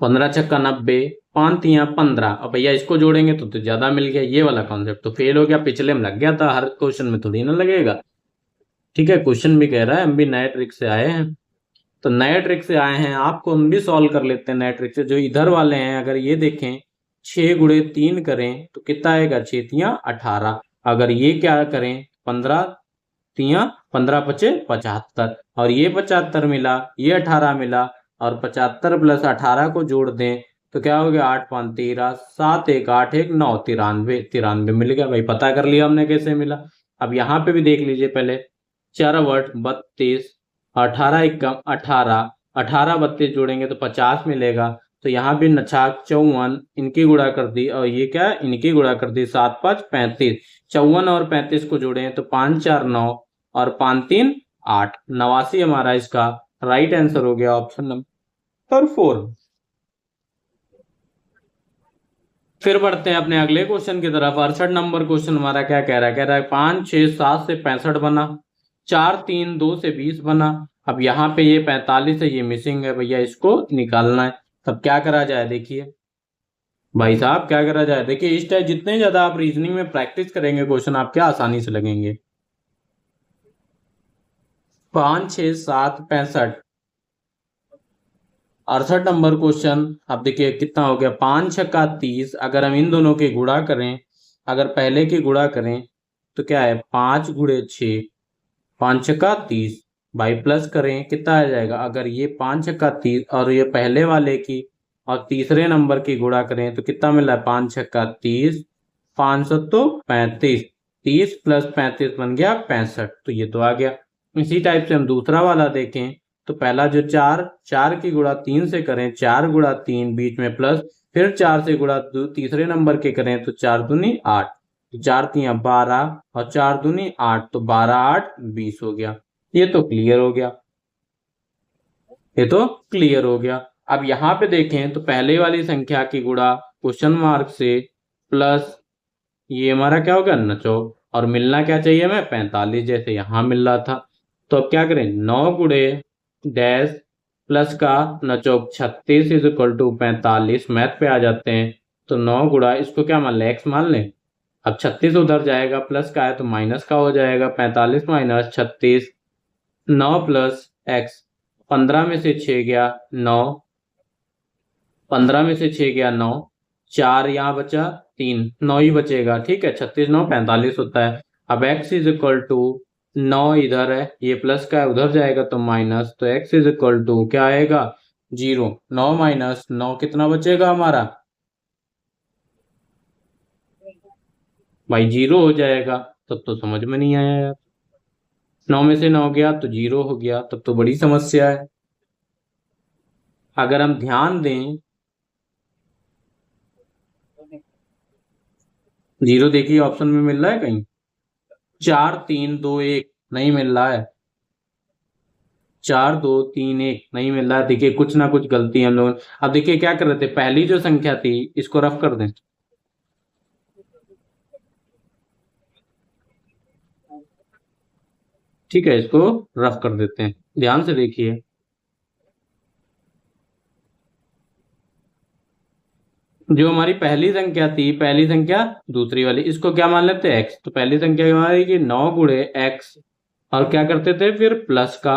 पंद्रह छक्का 90, 5 3 15, और भैया इसको जोड़ेंगे तो ज्यादा मिल गया, ये वाला कॉन्सेप्ट तो फेल हो गया, पिछले में लग गया था, हर क्वेश्चन में थोड़ी ना लगेगा। ठीक है, क्वेश्चन भी कह रहा है हम भी नए ट्रिक से आए हैं, तो नए ट्रिक से आए हैं, आपको हम भी सॉल्व कर लेते हैं नए ट्रिक से। जो इधर वाले हैं अगर ये देखें 6 गुणे 3 करें तो कितना आएगा, 6 3 18, अगर ये क्या करें 15 3 15 5 75, और ये 75 मिला, ये 18 मिला, और 75 प्लस 18 को जोड़ दें तो क्या हो गया, 8 5 13, 7 1 8 1 9, 93, 93 मिल गया भाई, पता कर लिया हमने कैसे मिला। अब यहाँ पे भी देख लीजिए पहले, 4 वट 32, 18 1 18, 18 32 जोड़ेंगे तो 50 मिलेगा, तो यहाँ भी नछाक 54 इनकी गुणा कर दी और ये क्या है इनकी गुणा कर दी 7 5 35 54 और 35 को जोड़े तो 5 4 9 और 5 3 8 89 हमारा इसका राइट आंसर हो गया ऑप्शन नंबर 4। फिर बढ़ते हैं अपने अगले क्वेश्चन की तरफ। 68 नंबर क्वेश्चन हमारा क्या कह रहा है 5 6 7 से 65 बना, 4 3 2 से 20 बना। अब यहाँ पे ये 45 है, ये मिसिंग है भैया, इसको निकालना है। तब क्या करा जाए देखिए भाई साहब, क्या करा जाए देखिए। इस टाइप जितने ज्यादा आप रीजनिंग में प्रैक्टिस करेंगे क्वेश्चन आपके आसानी से लगेंगे। 5 6 7 65 68 नंबर क्वेश्चन। अब देखिए कितना हो गया 5 छक्का 30। अगर हम इन दोनों के गुणा करें, अगर पहले की गुणा करें तो क्या है 5 गुणे 6 5 छक्का 30 भाई प्लस करें कितना आ जाएगा। अगर ये 5 छक्का 30 और ये पहले वाले की और तीसरे नंबर की गुणा करें तो कितना मिल रहा है 5 छक्का 30 5 तो 35 30 प्लस 35 बन गया 65। तो ये तो आ गया। इसी टाइप से हम दूसरा वाला देखें तो पहला जो 4 की गुणा 3 से करें 4 गुणा 3 बीच में प्लस, फिर 4 से गुणा तीसरे नंबर के करें तो 4 दूनी 8 4 3 12 और 4 दूनी 8 तो 12 8 20 हो गया। ये तो क्लियर हो गया, ये तो क्लियर हो गया। अब यहाँ पे देखें तो पहले वाली संख्या की गुणा क्वेश्चन मार्क से प्लस ये हमारा क्या हो गया 9 और मिलना क्या चाहिए हमें 45 जैसे यहाँ मिल रहा था। तो अब क्या करें 9 गुणे डैश प्लस का 9 36 इज इक्वल टू 45। मैथ पे आ जाते हैं तो 9 गुणा इसको क्या मान लें एक्स मान लें। अब 36 उधर जाएगा प्लस का है तो माइनस का हो जाएगा 45 माइनस 36 9 प्लस एक्स 15 में से 6 गया 9 15 में से 6 गया 9 4 यहाँ बचा 3 9 ही बचेगा। ठीक है 36 9 45 होता है। अब x इज इक्वल टू 9 इधर है ये प्लस का है उधर जाएगा तो माइनस, तो x इज इक्वल टू क्या आएगा 0। 9 माइनस 9 कितना बचेगा हमारा भाई 0 हो जाएगा। तब तो समझ में नहीं आया यार, 9 में से 9 गया तो 0 हो गया, तब तो बड़ी समस्या है। अगर हम ध्यान दें 0 देखिए ऑप्शन में मिल रहा है कहीं 4 3 2 1 नहीं मिल रहा है, 4 2 3 1 नहीं मिल रहा है। देखिए कुछ ना कुछ गलती हम लोग। अब देखिए क्या कर रहे थे पहली जो संख्या थी इसको रफ कर दें, ठीक है इसको रफ कर देते हैं। ध्यान से देखिए जो हमारी पहली संख्या थी पहली संख्या दूसरी वाली इसको क्या मान लेते हैं एक्स। तो पहली संख्या हमारी की 9 गुणे एक्स और क्या करते थे फिर प्लस का,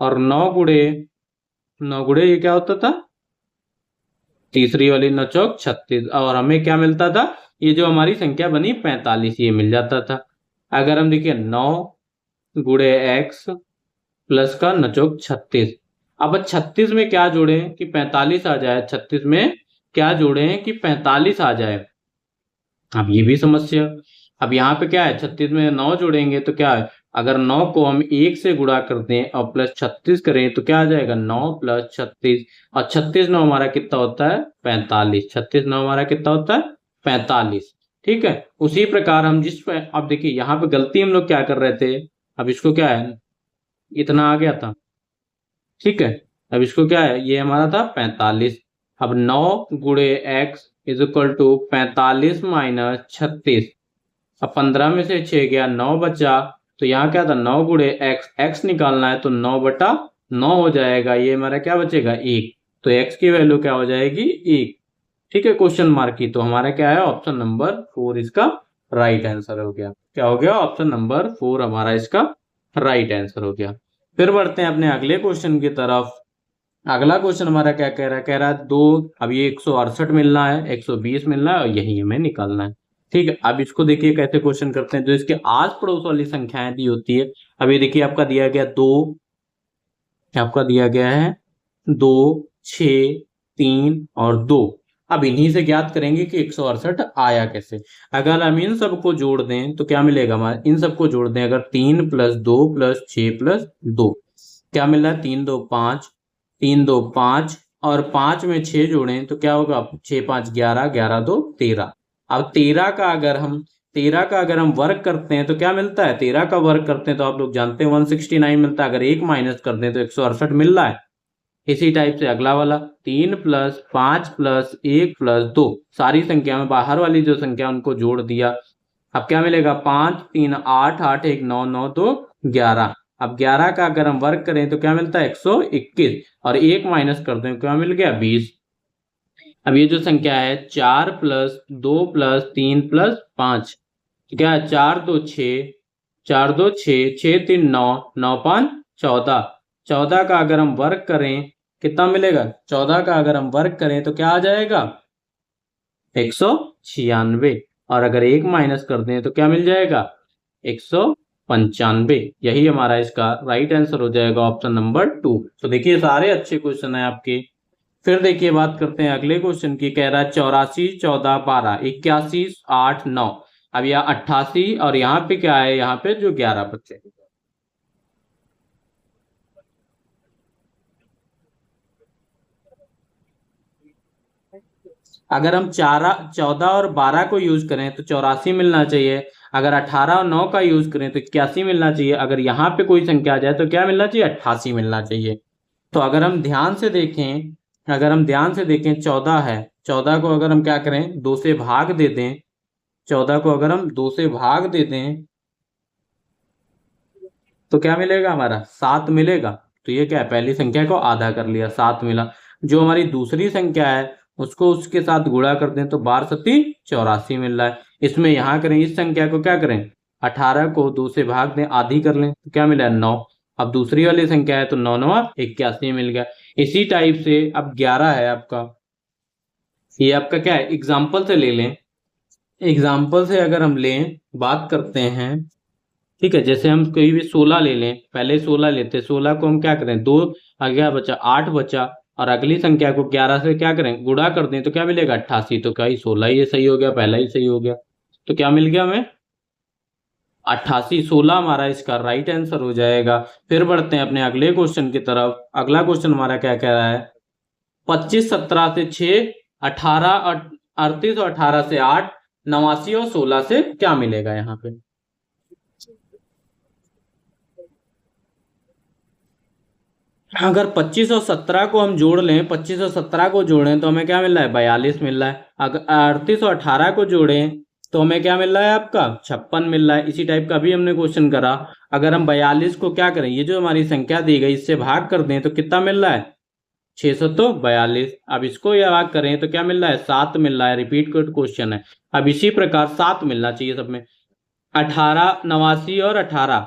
और 9 गुणे ये क्या होता था तीसरी वाली 9 चौक 36 और हमें क्या मिलता था ये जो हमारी संख्या बनी 45 ये मिल जाता था। अगर हम देखिए 9 गुणे एक्स प्लस का 9 चौक 36। अब 36 में क्या जोड़े कि 45 आ जाए, 36 में क्या जोड़े कि 45 आ जाए। अब ये भी समस्या। अब यहाँ पे क्या है 36 में 9 जोड़ेंगे तो क्या है अगर 9 को हम 1 से गुणा कर दें और प्लस 36 करें तो क्या आ जाएगा 9 प्लस 36 और 36 9 हमारा कितना होता है 45। 36 9 हमारा कितना होता है 45। ठीक है उसी प्रकार हम जिस पे अब देखिए यहाँ पे गलती हम लोग क्या कर रहे थे। अब इसको क्या है इतना आ गया था, ठीक है अब इसको क्या है ये हमारा था 45। अब 9 गुणे X is equal to 45 minus 36। अब 15 में से 6 गया 9 बचा, तो यहाँ क्या था 9 गुणे एक्स, एक्स निकालना है तो 9 बटा 9 हो जाएगा। ये हमारा क्या बचेगा 1, तो एक्स की वैल्यू क्या हो जाएगी 1। ठीक है क्वेश्चन मार्क की, तो हमारा क्या है ऑप्शन नंबर 4 इसका राइट आंसर हो गया। क्या हो गया ऑप्शन नंबर 4 हमारा इसका राइट आंसर हो गया। फिर बढ़ते हैं अपने अगले क्वेश्चन की तरफ। अगला क्वेश्चन हमारा क्या कह रहा है 2, अब ये 168 मिलना है 120 मिलना है और यही हमें निकालना है। ठीक है अब इसको देखिए कैसे क्वेश्चन करते हैं जो इसके आस पड़ोस वाली संख्याएं दी होती है। अब ये देखिए आपका दिया गया 2, आपका दिया गया है 2 6 3 और 2। अब इन्हीं से ज्ञात करेंगे कि 168 आया कैसे। अगर हम इन सबको जोड़ दें तो क्या मिलेगा हमारा, इन सबको जोड़ दें अगर 3 प्लस 2 प्लस 6 प्लस 2 क्या मिल रहा है 3 2 5 3 2 5 और 5 में 6 जोड़ें तो क्या होगा, 6 5 11, 11 2 13। अब 13 का अगर हम वर्क करते हैं तो क्या मिलता है, 13 का वर्क करते हैं तो आप लोग जानते हैं 169 मिलता है। अगर 1 माइनस कर दें तो 168 मिल रहा है। इसी टाइप से अगला वाला 3 प्लस 5 प्लस 1 प्लस 2, सारी संख्या में बाहर वाली जो संख्या उनको जोड़ दिया। अब क्या मिलेगा, 5 3 8, 8 1 9, 9 2 11। अब 11 का अगर हम वर्क करें तो क्या मिलता है, 121, और 1 माइनस कर दें क्या मिल गया, 20। अब ये जो संख्या है 4 प्लस 2 प्लस 3 प्लस 5, क्या है, 4 2 6, 4 2 6, 6 3 9, 9 5 14। 14 का अगर हम वर्क करें कितना मिलेगा, 14 का अगर हम वर्क करें तो क्या आ जाएगा, 196। और अगर 1 माइनस कर दें तो क्या मिल जाएगा, 195। यही हमारा इसका राइट आंसर हो जाएगा, ऑप्शन नंबर 2। तो देखिए सारे अच्छे क्वेश्चन है आपके। फिर देखिए बात करते हैं अगले क्वेश्चन की। कह रहा है 84 14 12 81 8 9। अब यह 88 और यहाँ पे क्या है, यहाँ पे जो 11 बच्चे, अगर हम 14 और 12 को यूज करें तो 84 मिलना चाहिए। अगर 18 और 9 का यूज करें तो 81 मिलना चाहिए। अगर यहाँ पे कोई संख्या आ जाए तो क्या मिलना चाहिए, 88 मिलना चाहिए। तो अगर हम ध्यान से देखें 14 है, 14 को अगर हम क्या करें, 2 से भाग दे दें, 14 को अगर हम 2 से भाग दे दें तो क्या मिलेगा, हमारा 7 मिलेगा। तो ये क्या है, पहली संख्या को आधा कर लिया, 7 मिला। जो हमारी दूसरी संख्या है उसको उसके साथ गुणा कर दें तो 12 सत्ती 84 मिल रहा है। इसमें यहाँ करें, इस संख्या को क्या करें, 18 को 2 से भाग दें, आधी कर लें तो क्या मिला, 9। अब दूसरी वाली संख्या है तो 9 9 81 मिल गया। इसी टाइप से अब 11 है आपका, ये आपका क्या है, एग्जाम्पल से ले लें। एग्जाम्पल से अगर हम लें, बात करते हैं, ठीक है। जैसे हम कोई भी 16 ले लें, पहले 16 लेते हैं, 16 को हम क्या करें, 2 आगे बचा 8 बचा, और अगली संख्या को 11 से क्या करें, गुणा कर दें तो क्या मिलेगा, 88। तो क्या 16 ही सही हो गया, पहला ही सही हो गया। तो क्या मिल गया हमें, 88। 16 हमारा इसका राइट आंसर हो जाएगा। फिर बढ़ते हैं अपने अगले क्वेश्चन की तरफ। अगला क्वेश्चन हमारा क्या कह रहा है, 25 17 से 6, 18 38 और 18 से 8, 89 और 16 से क्या मिलेगा। यहाँ पे अगर 25 और 17 को हम जोड़ लें, 25 और 17 को जोड़ें तो हमें क्या मिल रहा है, 42 मिल रहा है। अगर 38 और 18 को जोड़ें तो हमें क्या मिल रहा है, आपका 56 मिल रहा है। इसी टाइप का भी हमने क्वेश्चन करा। अगर हम 42 को क्या करें, ये जो हमारी संख्या दी गई इससे भाग कर दें तो कितना मिल रहा है, 642। अब इसको ये भाग करें तो क्या मिल रहा है, 7 मिल रहा है। रिपीट क्वेश्चन है। अब इसी प्रकार 7 मिलना चाहिए सब में। 18 89 और 18,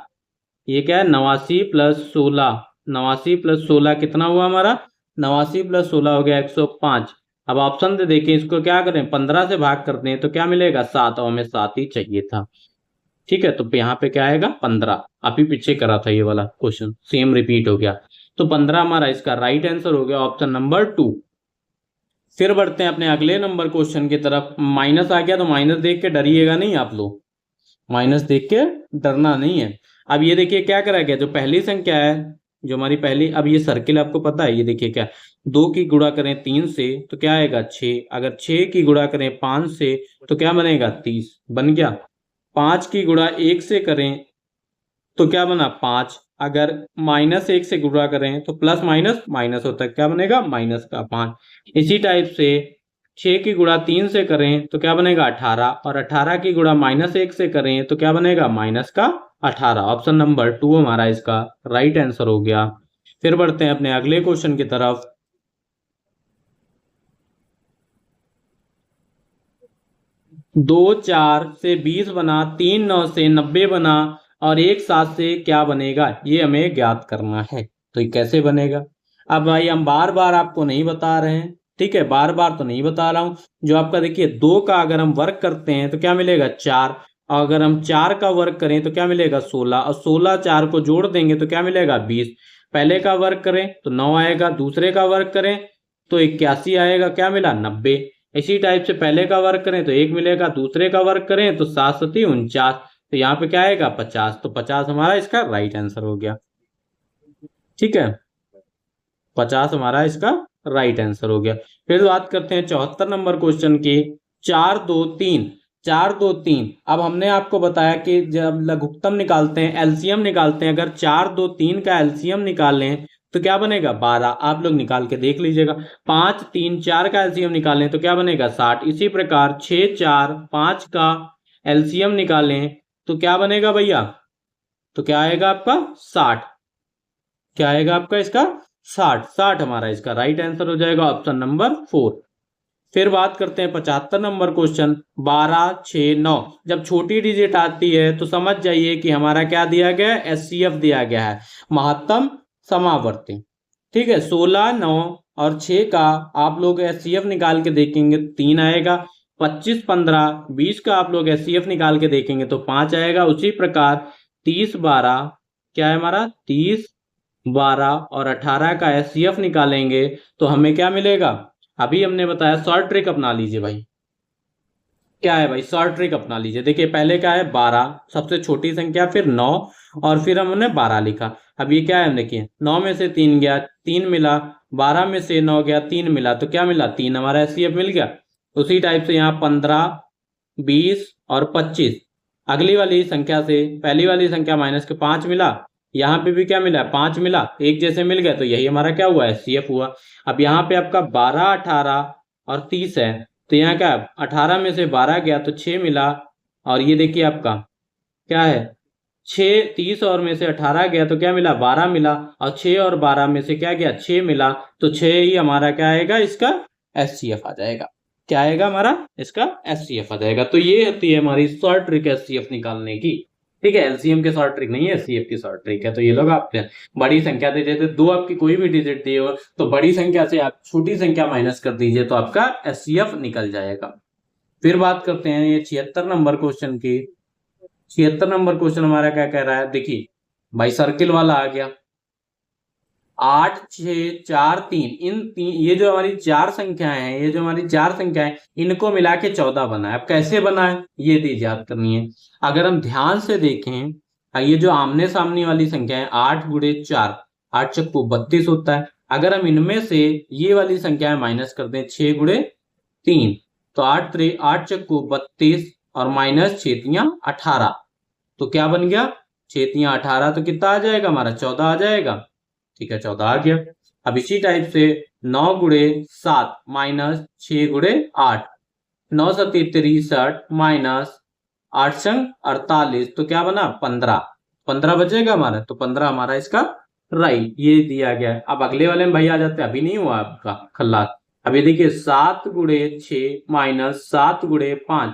ये क्या है, 89 प्लस 16, 89 प्लस 16 कितना हुआ हमारा, 89 प्लस 16 हो गया 105। अब ऑप्शन दे देखें, इसको क्या करें, 15 से भाग करते हैं तो क्या मिलेगा, 7, और हमें 7 ही चाहिए था। ठीक है, तो यहाँ पे क्या आएगा, 15। आप ही पीछे करा था ये वाला क्वेश्चन, सेम रिपीट हो गया। तो 15 हमारा इसका राइट आंसर हो गया, ऑप्शन नंबर 2। फिर बढ़ते हैं अपने अगले नंबर क्वेश्चन की तरफ। माइनस आ गया तो माइनस देख के डरिएगा नहीं आप लोग, माइनस देख के डरना नहीं है। अब ये देखिए क्या करा गया, जो पहली संख्या है, जो हमारी पहली, अब ये सर्किल आपको पता है, ये देखिए क्या, 2 की गुणा करें 3 से तो क्या आएगा, 6। अगर 6 की गुणा करें 5 से तो क्या बनेगा, 30 बन गया। 5 की गुणा 1 से करें तो क्या बना, 5। अगर -1 से गुणा करें तो प्लस माइनस माइनस होता है, क्या बनेगा, माइनस का 5। इसी टाइप से 6 की गुणा 3 से करें तो क्या बनेगा, 18, और 18 की गुणा -1 से करें तो क्या बनेगा, माइनस का 18। ऑप्शन नंबर 2 हमारा इसका राइट आंसर हो गया। फिर बढ़ते हैं अपने अगले क्वेश्चन की तरफ। 2 4 से 20 बना, 3 9 से 90 बना, और 1 7 से क्या बनेगा, ये हमें ज्ञात करना है। तो ये कैसे बनेगा। अब भाई हम बार बार आपको नहीं बता रहे हैं, ठीक है, बार बार तो नहीं बता रहा हूं। जो आपका देखिए 2 का अगर हम वर्क करते हैं तो क्या मिलेगा, 4। और अगर हम 4 का वर्क करें तो क्या मिलेगा, 16, और 16 4 को जोड़ देंगे तो क्या मिलेगा, 20। पहले का वर्क करें तो 9 आएगा, दूसरे का वर्क करें तो 81 आएगा, क्या मिला, 90। इसी टाइप से पहले का वर्क करें तो 1 मिलेगा, दूसरे का वर्क करें तो 7 सती 49। तो यहाँ पे क्या आएगा, 50। तो 50 हमारा इसका राइट आंसर हो गया। ठीक है, 50 हमारा इसका राइट आंसर हो गया। फिर बात करते हैं 74 नंबर क्वेश्चन की। 4 2 3, 4 2 3। अब हमने आपको बताया कि जब लघुत्तम निकालते हैं, एलसीएम निकालते हैं, अगर 4 2 3 का एलसीएम निकालें तो क्या बनेगा 12। आप लोग निकाल के देख लीजिएगा। 5 3 4 का एलसीएम निकालें तो क्या बनेगा 60। इसी प्रकार 6 4 5 का एलसीएम निकालें तो क्या बनेगा भैया, तो क्या आएगा आपका 60। क्या आएगा आपका इसका 60। 60 हमारा इसका राइट आंसर हो जाएगा, ऑप्शन नंबर 4। फिर बात करते हैं 75 नंबर क्वेश्चन। 12 6 9, जब छोटी डिजिट आती है तो समझ जाइए कि हमारा क्या दिया गया है, एचसीएफ दिया गया है, महत्तम समावर्ती। ठीक है, 16 9 और 6 का आप लोग एचसीएफ निकाल के देखेंगे 3 आएगा। 25 15 20 का आप लोग एचसीएफ निकाल के देखेंगे तो 5 आएगा। उसी प्रकार 30 12, क्या है हमारा 30 12 और 18 का एचसीएफ निकालेंगे तो हमें क्या मिलेगा। अभी हमने बताया शॉर्ट ट्रिक अपना लीजिए भाई। क्या है भाई, शॉर्ट ट्रिक अपना लीजिए। देखिए पहले क्या है 12 सबसे छोटी संख्या, फिर 9 और फिर हमने 12 लिखा। अब ये क्या है, देखिए 9 में से 3 गया 3 मिला, 12 में से 9 गया 3 मिला, तो क्या मिला 3 हमारा एचसीएफ मिल गया। उसी टाइप से यहाँ 15 20 और 25, अगली वाली संख्या से पहली वाली संख्या माइनस के 5 मिला, यहाँ पे भी क्या मिला 5 मिला, एक जैसे मिल गया तो यही हमारा क्या हुआ एचसीएफ हुआ। अब यहाँ पे आपका 12 18 और 30 है, तो यहाँ क्या 18 में से 12 गया तो 6 मिला, और ये देखिए आपका क्या है 6 30 और में से 18 गया तो क्या मिला 12 मिला, और 6 और 12 में से क्या गया 6 मिला, तो 6 ही हमारा क्या आएगा इसका एचसीएफ आ जाएगा। क्या आएगा हमारा इसका एचसीएफ आ जाएगा। तो ये होती है हमारी शॉर्ट ट्रिक एचसीएफ निकालने की। ठीक है, एलसीएम की शॉर्ट ट्रिक नहीं है, एचसीएफ की शॉर्ट ट्रिक है। तो ये लोग आप बड़ी संख्या दे देते, दो आपकी कोई भी डिजिट दी हो तो बड़ी संख्या से आप छोटी संख्या माइनस कर दीजिए तो आपका एचसीएफ निकल जाएगा। फिर बात करते हैं ये 76 नंबर क्वेश्चन की। 76 नंबर क्वेश्चन हमारा क्या कह रहा है, देखिए भाई सर्किल वाला आ गया 8 6 4 3, इन तीन ये जो हमारी चार संख्याएं हैं, ये जो हमारी चार संख्याएं इनको मिला के 14 बना है। अब कैसे बना है ये चीज याद करनी है। अगर हम ध्यान से देखें, ये जो आमने सामने वाली संख्या है 8 गुणे 4, 8 चक्कू 32 होता है। अगर हम इनमें से ये वाली संख्याएं माइनस कर दें 6 गुणे 3, तो 8 चक्कू 32 और माइनस 6 तियां 18, तो क्या बन गया 6 तियां 18, तो कितना आ जाएगा हमारा 14 आ जाएगा। ठीक है 14 आ गया। अब इसी टाइप से 9 गुणे 7 माइनस 6 गुणे 8, 9 सती 63 माइनस 8 संग 48, तो क्या बना 15, 15 बचेगा हमारा, तो 15 हमारा इसका राइट ये दिया गया है। अब अगले वाले में भाई आ जाते हैं, अभी नहीं हुआ आपका खल्लास। अभी देखिए 7 गुणे 6 माइनस 7 गुणे 5,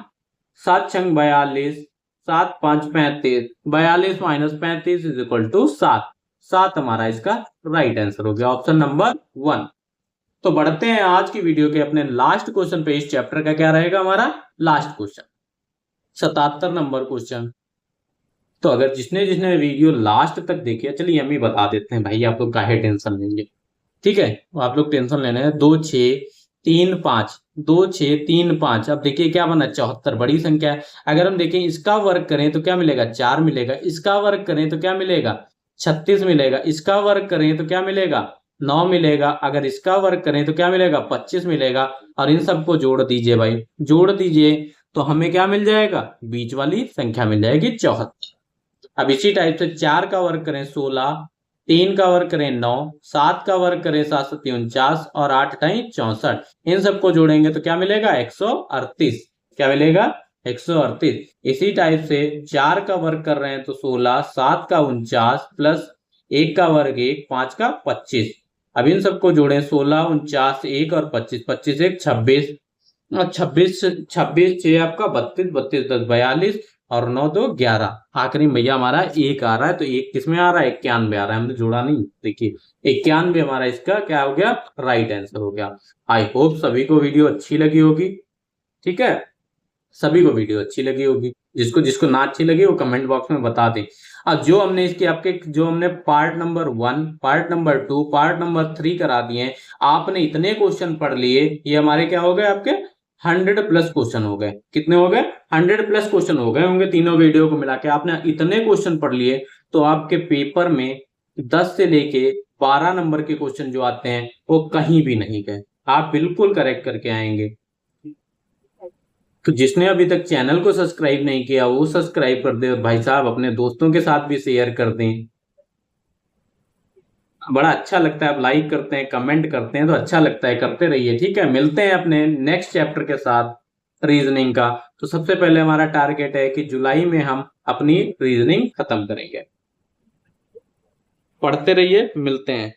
7 छंग 42, 7 5 35, 42 माइनस 35 इज इक्वल टू 7। 7 हमारा इसका राइट आंसर हो गया, ऑप्शन नंबर 1। तो बढ़ते हैं आज की वीडियो के अपने लास्ट क्वेश्चन पे। इस चैप्टर का क्या रहेगा हमारा लास्ट क्वेश्चन 77 नंबर क्वेश्चन। तो अगर जिसने जिसने वीडियो लास्ट तक देखी है, चलिए हम ही बता देते हैं भाई, आप लोग काहे टेंशन लेंगे। ठीक है, तो आप लोग टेंशन लेने हैं। 2 6 3 5, 2 6 3 5। अब देखिए क्या बना 74 बड़ी संख्या है। अगर हम देखें इसका वर्ग करें तो क्या मिलेगा 4 मिलेगा, इसका वर्ग करें तो क्या मिलेगा 36 मिलेगा, इसका वर्ग करें तो क्या मिलेगा 9 मिलेगा, अगर इसका वर्ग करें तो क्या मिलेगा 25 मिलेगा, और इन सबको जोड़ दीजिए भाई, जोड़ दीजिए तो हमें क्या मिल जाएगा बीच वाली संख्या मिल जाएगी 74। अब इसी टाइप से 4 का वर्ग करें 16, 3 का वर्ग करें 9, 7 का वर्ग करें 7 7 49 और 8 टाइम 64, इन सबको जोड़ेंगे तो क्या मिलेगा 138। क्या मिलेगा 138। इसी टाइप से 4 का वर्ग कर रहे हैं तो 16, 7 का 49 प्लस 1 का वर्ग 1, 5 का 25। अब इन सबको जोड़ें 16 49 1 और 25, 25 1 26, और 26 26 6 आपका 32, 32 10 42 और 9 2 11। आखिरी भैया हमारा 1 आ रहा है, तो 1 किसमें आ रहा है 91 आ रहा है, हमने जोड़ा नहीं। देखिए 91 हमारा इसका क्या हो गया राइट आंसर हो गया। आई होप सभी को वीडियो अच्छी लगी होगी। ठीक है, सभी को वीडियो अच्छी लगी होगी। जिसको जिसको ना अच्छी लगी वो कमेंट बॉक्स में बता दें। अब जो हमने इसके आपके जो हमने part number 1 part number 2 part number 3 करा दिए हैं, आपने इतने क्वेश्चन पढ़ लिए, ये हमारे क्या हो गए आपके 100 प्लस क्वेश्चन हो गए। कितने हो गए 100 प्लस क्वेश्चन हो गए होंगे तीनों वीडियो को मिला के। आपने इतने क्वेश्चन पढ़ लिए तो आपके पेपर में 10 से लेके 12 नंबर के क्वेश्चन जो आते हैं वो कहीं भी नहीं गए, आप बिल्कुल करेक्ट करके आएंगे। तो जिसने अभी तक चैनल को सब्सक्राइब नहीं किया वो सब्सक्राइब कर दे, और भाई साहब अपने दोस्तों के साथ भी शेयर कर दें। बड़ा अच्छा लगता है, आप लाइक करते हैं, कमेंट करते हैं तो अच्छा लगता है, करते रहिए। ठीक है, मिलते हैं अपने नेक्स्ट चैप्टर के साथ रीजनिंग का। तो सबसे पहले हमारा टारगेट है कि जुलाई में हम अपनी रीजनिंग खत्म करेंगे। पढ़ते रहिए, मिलते हैं।